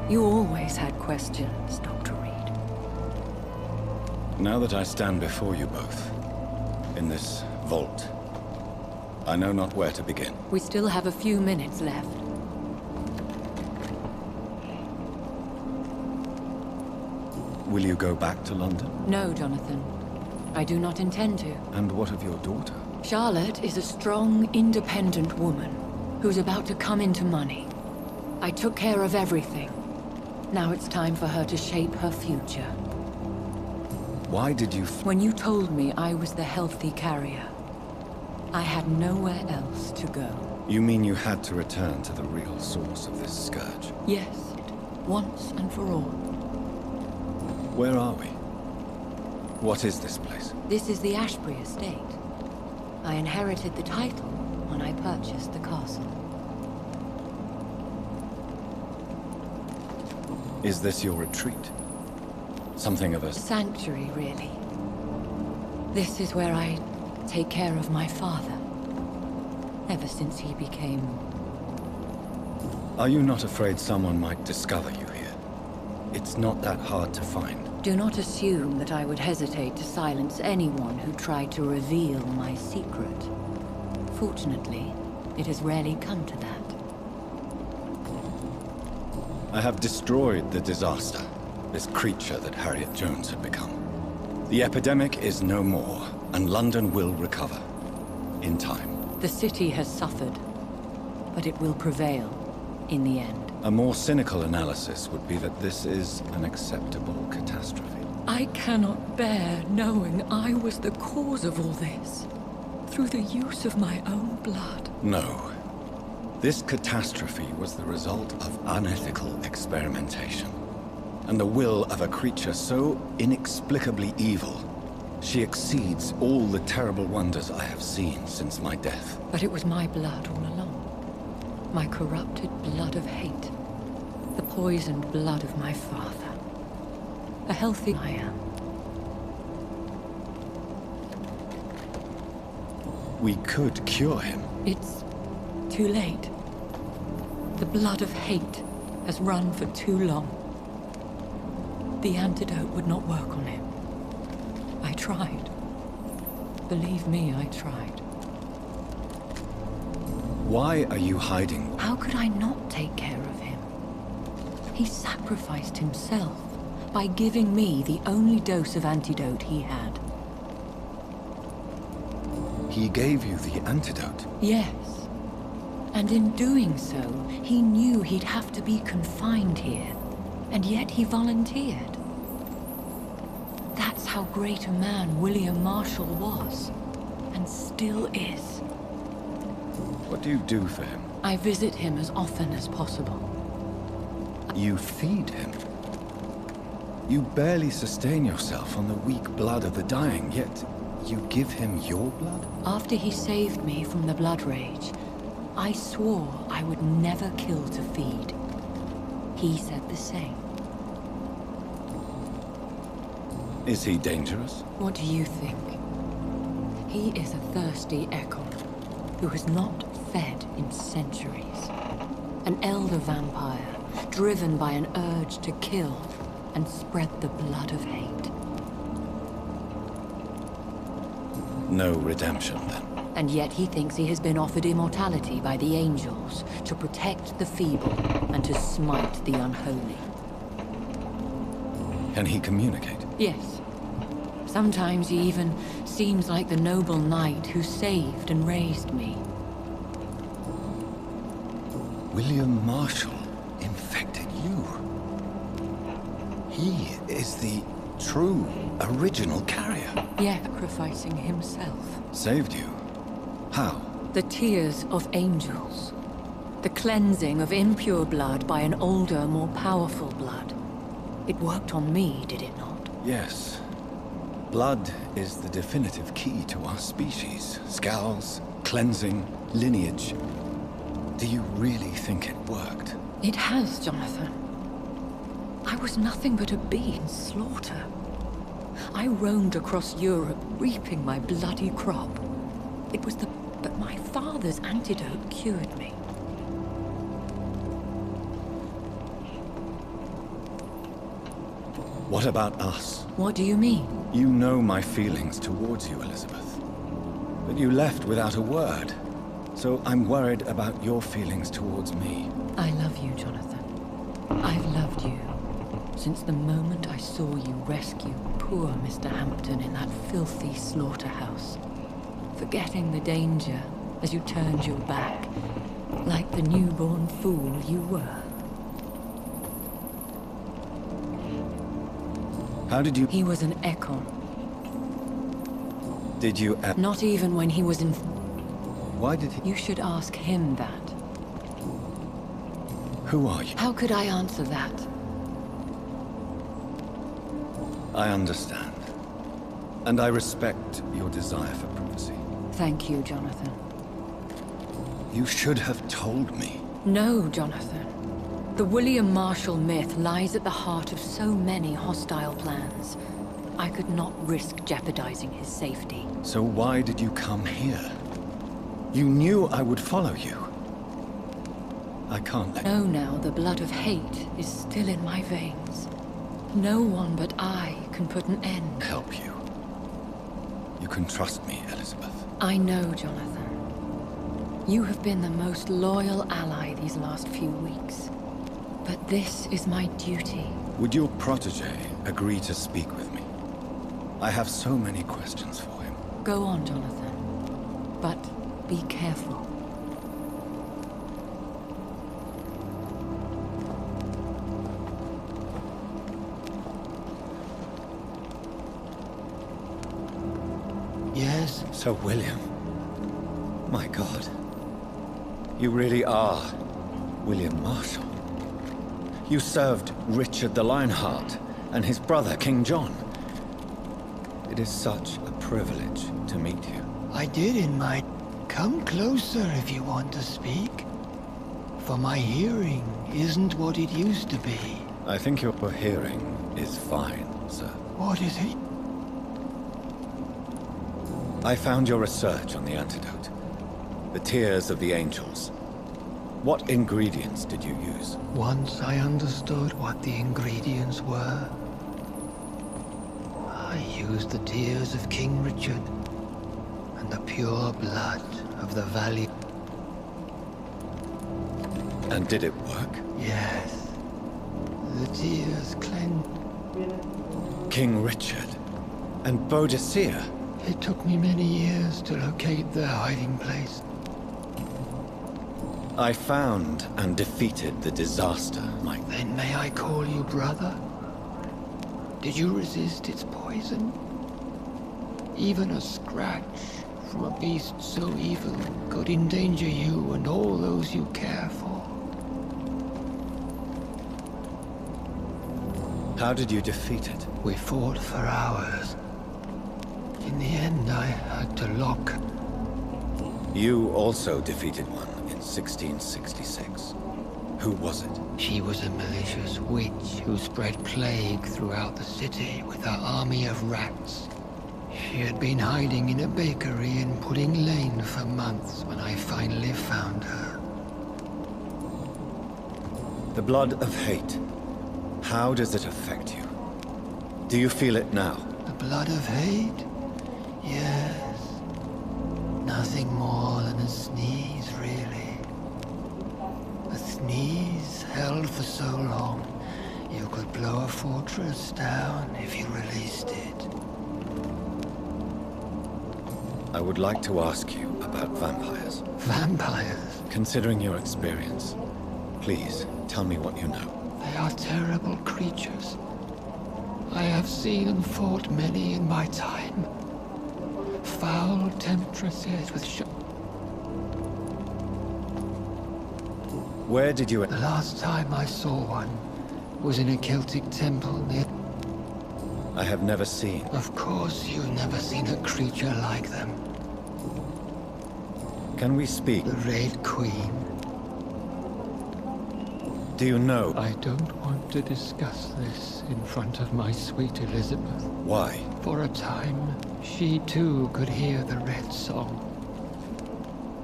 You always had questions, Dr. Reed. Now that I stand before you both, in this vault, I know not where to begin. We still have a few minutes left. Will you go back to London? No, Jonathan. I do not intend to. And what of your daughter? Charlotte is a strong, independent woman who's about to come into money. I took care of everything. Now it's time for her to shape her future. Why did you... When you told me I was the healthy carrier, I had nowhere else to go. You mean you had to return to the real source of this scourge? Yes, once and for all. Where are we? What is this place? This is the Ashbury estate. I inherited the title when I purchased the castle. Is this your retreat? Something of a... Sanctuary, really. This is where I take care of my father. Ever since he became... Are you not afraid someone might discover you here? It's not that hard to find. Do not assume that I would hesitate to silence anyone who tried to reveal my secret. Fortunately, it has rarely come to that. I have destroyed the disaster, this creature that Harriet Jones had become. The epidemic is no more, and London will recover. In time. The city has suffered, but it will prevail in the end. A more cynical analysis would be that this is an acceptable catastrophe. I cannot bear knowing I was the cause of all this, through the use of my own blood. No. This catastrophe was the result of unethical experimentation, and the will of a creature so inexplicably evil, she exceeds all the terrible wonders I have seen since my death. But it was my blood all along. My corrupted blood of hate. The poisoned blood of my father. A healthy I am. We could cure him. It's too late. The blood of hate has run for too long. The antidote would not work on him. I tried. Believe me, I tried. Why are you hiding? How could I not take care of him? He sacrificed himself by giving me the only dose of antidote he had. He gave you the antidote? Yes. And in doing so, he knew he'd have to be confined here. And yet he volunteered. That's how great a man William Marshall was. And still is. What do you do for him? I visit him as often as possible. You feed him? You barely sustain yourself on the weak blood of the dying, yet you give him your blood? After he saved me from the blood rage, I swore I would never kill to feed. he said the same. Is he dangerous? What do you think? He is a thirsty echo who has not fed in centuries. An elder vampire, driven by an urge to kill and spread the blood of hate. No redemption, then. And yet he thinks he has been offered immortality by the angels to protect the feeble and to smite the unholy. Can he communicate? Yes. Sometimes he even seems like the noble knight who saved and raised me. William Marshall infected you. He is the true, original carrier. Sacrificing himself. Saved you? How? The tears of angels. The cleansing of impure blood by an older, more powerful blood. It worked on me, did it not? Yes. Blood is the definitive key to our species. Scowls, cleansing, lineage. Do you really think it worked? It has, Jonathan. I was nothing but a bee in slaughter. I roamed across Europe, reaping my bloody crop. It was but my father's antidote cured me. What about us? What do you mean? You know my feelings towards you, Elizabeth. But you left without a word. So I'm worried about your feelings towards me. I love you, Jonathan. I've loved you since the moment I saw you rescue poor Mr. Hampton in that filthy slaughterhouse. Forgetting the danger as you turned your back, like the newborn fool you were. How did you... He was an Ekon. Did you... Not even when he was in... Why did he... You should ask him that. Who are you? How could I answer that? I understand. And I respect your desire for privacy. Thank you, Jonathan. You should have told me. No, Jonathan. The William Marshall myth lies at the heart of so many hostile plans. I could not risk jeopardizing his safety. So why did you come here? You knew I would follow you. I can't let... No, now the blood of hate is still in my veins. No one but I can put an end. Help you. You can trust me, Elizabeth. I know, Jonathan. You have been the most loyal ally these last few weeks. But this is my duty. Would your protege agree to speak with me? I have so many questions for him. Go on, Jonathan. But be careful. Yes? Sir William. My God. You really are William Marshall. You served Richard the Lionheart and his brother, King John. It is such a privilege to meet you. I did in my... Come closer if you want to speak. For my hearing isn't what it used to be. I think your hearing is fine, sir. What is it? I found your research on the antidote. The tears of the angels. What ingredients did you use? Once I understood what the ingredients were, I used the tears of King Richard and the pure blood of the valley. And did it work? Yes. The tears cleansed. King Richard and Boadicea. It took me many years to locate their hiding place. I found and defeated the disaster, Mike. Then may I call you brother? Did you resist its poison? Even a scratch from a beast so evil could endanger you and all those you care for. How did you defeat it? We fought for hours. In the end, I had to lock. You also defeated one in 1666. Who was it? She was a malicious witch who spread plague throughout the city with her army of rats. She had been hiding in a bakery in Pudding Lane for months when I finally found her. The blood of hate. How does it affect you? Do you feel it now? The blood of hate? Yes. Nothing more than a sneeze, really. A sneeze held for so long, you could blow a fortress down if you released it. I would like to ask you about vampires. Vampires? Considering your experience, please tell me what you know. They are terrible creatures. I have seen and fought many in my time. Foul temptresses with Where did you... The last time I saw one was in a Celtic temple near... I have never seen... Of course you've never seen a creature like them. Can we speak? The Red Queen. Do you know... I don't want to discuss this in front of my sweet Elizabeth. Why? For a time, she too could hear the Red Song.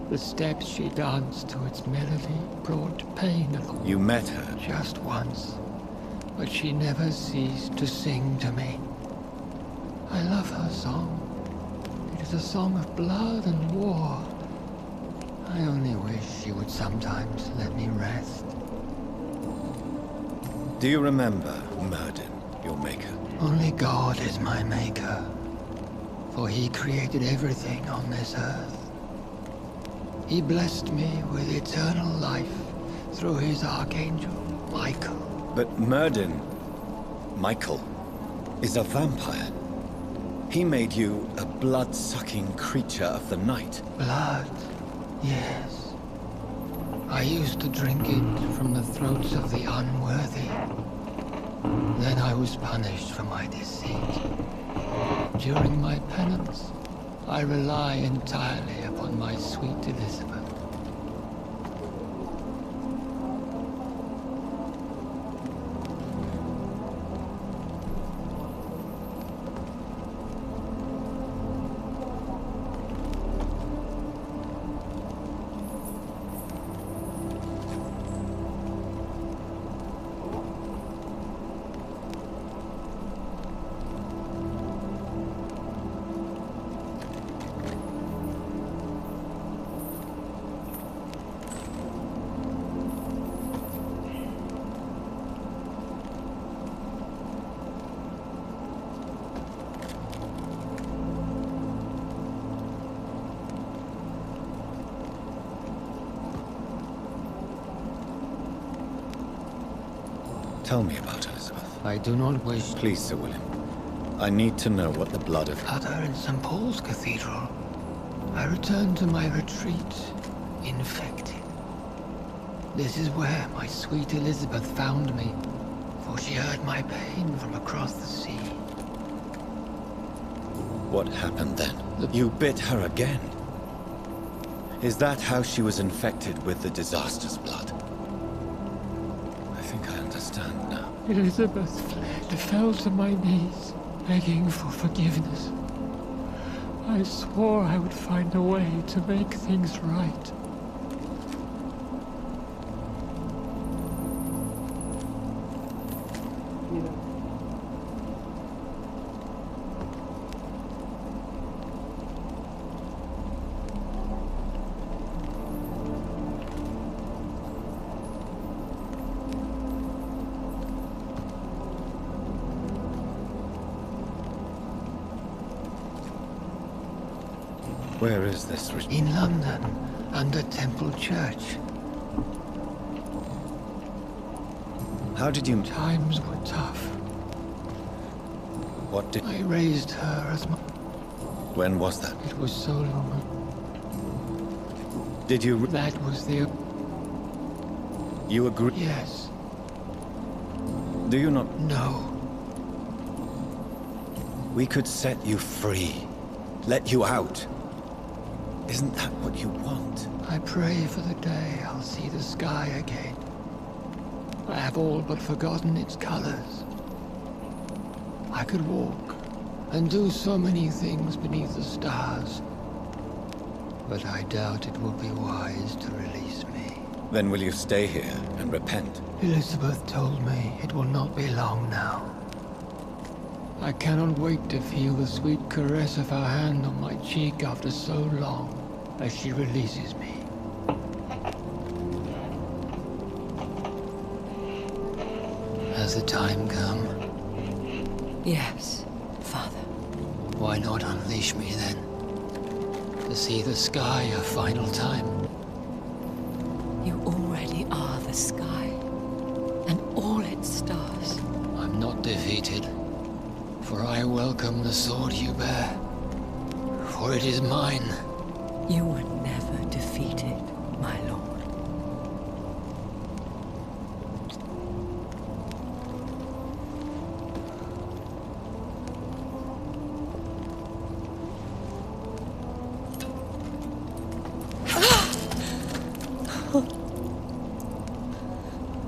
The steps she danced to its melody brought pain along. You met her? Just once, but she never ceased to sing to me. I love her song. It is a song of blood and war. I only wish she would sometimes let me rest. Do you remember Myrddin, your maker? Only God is my maker, for he created everything on this earth. He blessed me with eternal life through his archangel, Michael. But Myrddin, Michael, is a vampire. He made you a blood-sucking creature of the night. Blood, yes. I used to drink it from the throats of the unworthy. Then I was punished for my deceit. During my penance, I rely entirely upon my sweet Elizabeth. Tell me about Elizabeth. I do not wish... Please, Sir William. I need to know what the blood of... At her in St. Paul's Cathedral, I returned to my retreat, infected. This is where my sweet Elizabeth found me, for she heard my pain from across the sea. What happened then? You bit her again. Is that how she was infected with the disaster's blood? I think I understand now. Elizabeth fled, fell to my knees, begging for forgiveness. I swore I would find a way to make things right. Where is this? In London, under Temple Church. How did you... Times were tough. What did... I raised her as my... When was that? It was so long. Did you... That was the... You agree? Yes. Do you not... No. We could set you free. Let you out. Isn't that what you want? I pray for the day I'll see the sky again. I have all but forgotten its colors. I could walk and do so many things beneath the stars, but I doubt it will be wise to release me. Then will you stay here and repent? Elizabeth told me it will not be long now. I cannot wait to feel the sweet caress of her hand on my cheek after so long, as she releases me. Has the time come? Yes, Father. Why not unleash me then? To see the sky a final time. You already are the sky, and all its stars. I'm not defeated, for I welcome the sword you bear, for it is mine. You were never defeated, my lord.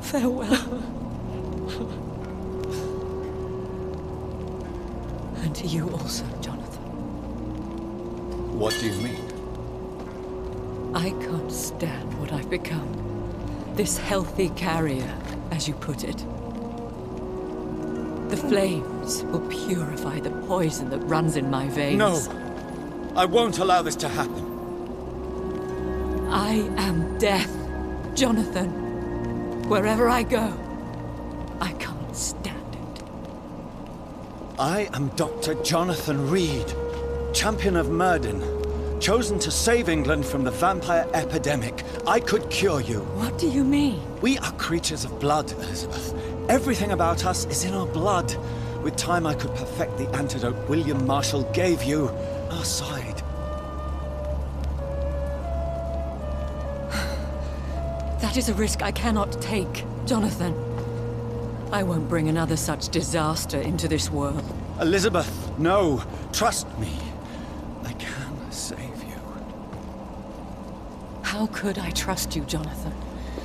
Farewell. And to you also, Jonathan. What do you mean? I can't stand what I've become. This healthy carrier, as you put it. The flames will purify the poison that runs in my veins. No! I won't allow this to happen. I am death, Jonathan. Wherever I go, I can't stand it. I am Dr. Jonathan Reed, champion of Murden, chosen to save England from the vampire epidemic. I could cure you. What do you mean? We are creatures of blood, Elizabeth. Everything about us is in our blood. With time, I could perfect the antidote William Marshall gave you. Our side. That is a risk I cannot take, Jonathan. I won't bring another such disaster into this world. Elizabeth, no. Trust me. I can save you. How could I trust you, Jonathan?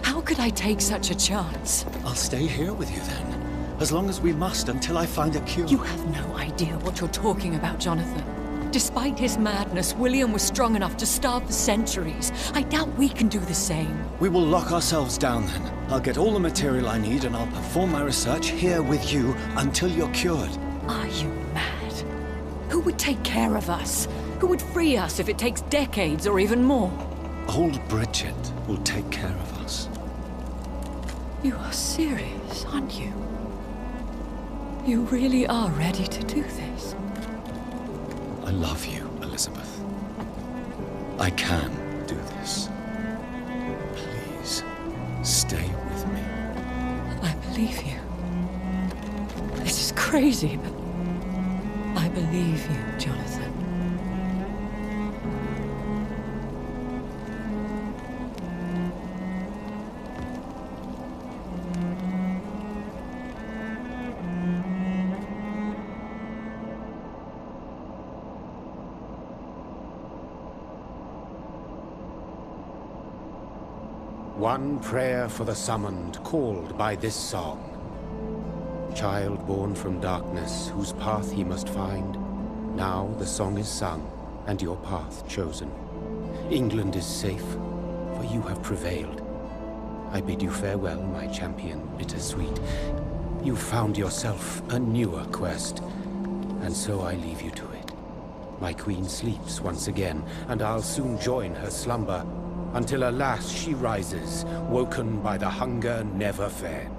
How could I take such a chance? I'll stay here with you then. As long as we must, until I find a cure. You have no idea what you're talking about, Jonathan. Despite his madness, William was strong enough to starve for centuries. I doubt we can do the same. We will lock ourselves down then. I'll get all the material I need and I'll perform my research here with you until you're cured. Are you mad? Who would take care of us? Who would free us if it takes decades or even more? Old Bridget will take care of us. You are serious, aren't you? You really are ready to do this. I love you, Elizabeth. I can do this. Please, stay with me. I believe you. This is crazy, but I believe you, Jonathan. One prayer for the summoned, called by this song. Child born from darkness, whose path he must find. Now the song is sung, and your path chosen. England is safe, for you have prevailed. I bid you farewell, my champion, bittersweet. You found yourself a newer quest, and so I leave you to it. My queen sleeps once again, and I'll soon join her slumber, until alas she rises, woken by the hunger never fed.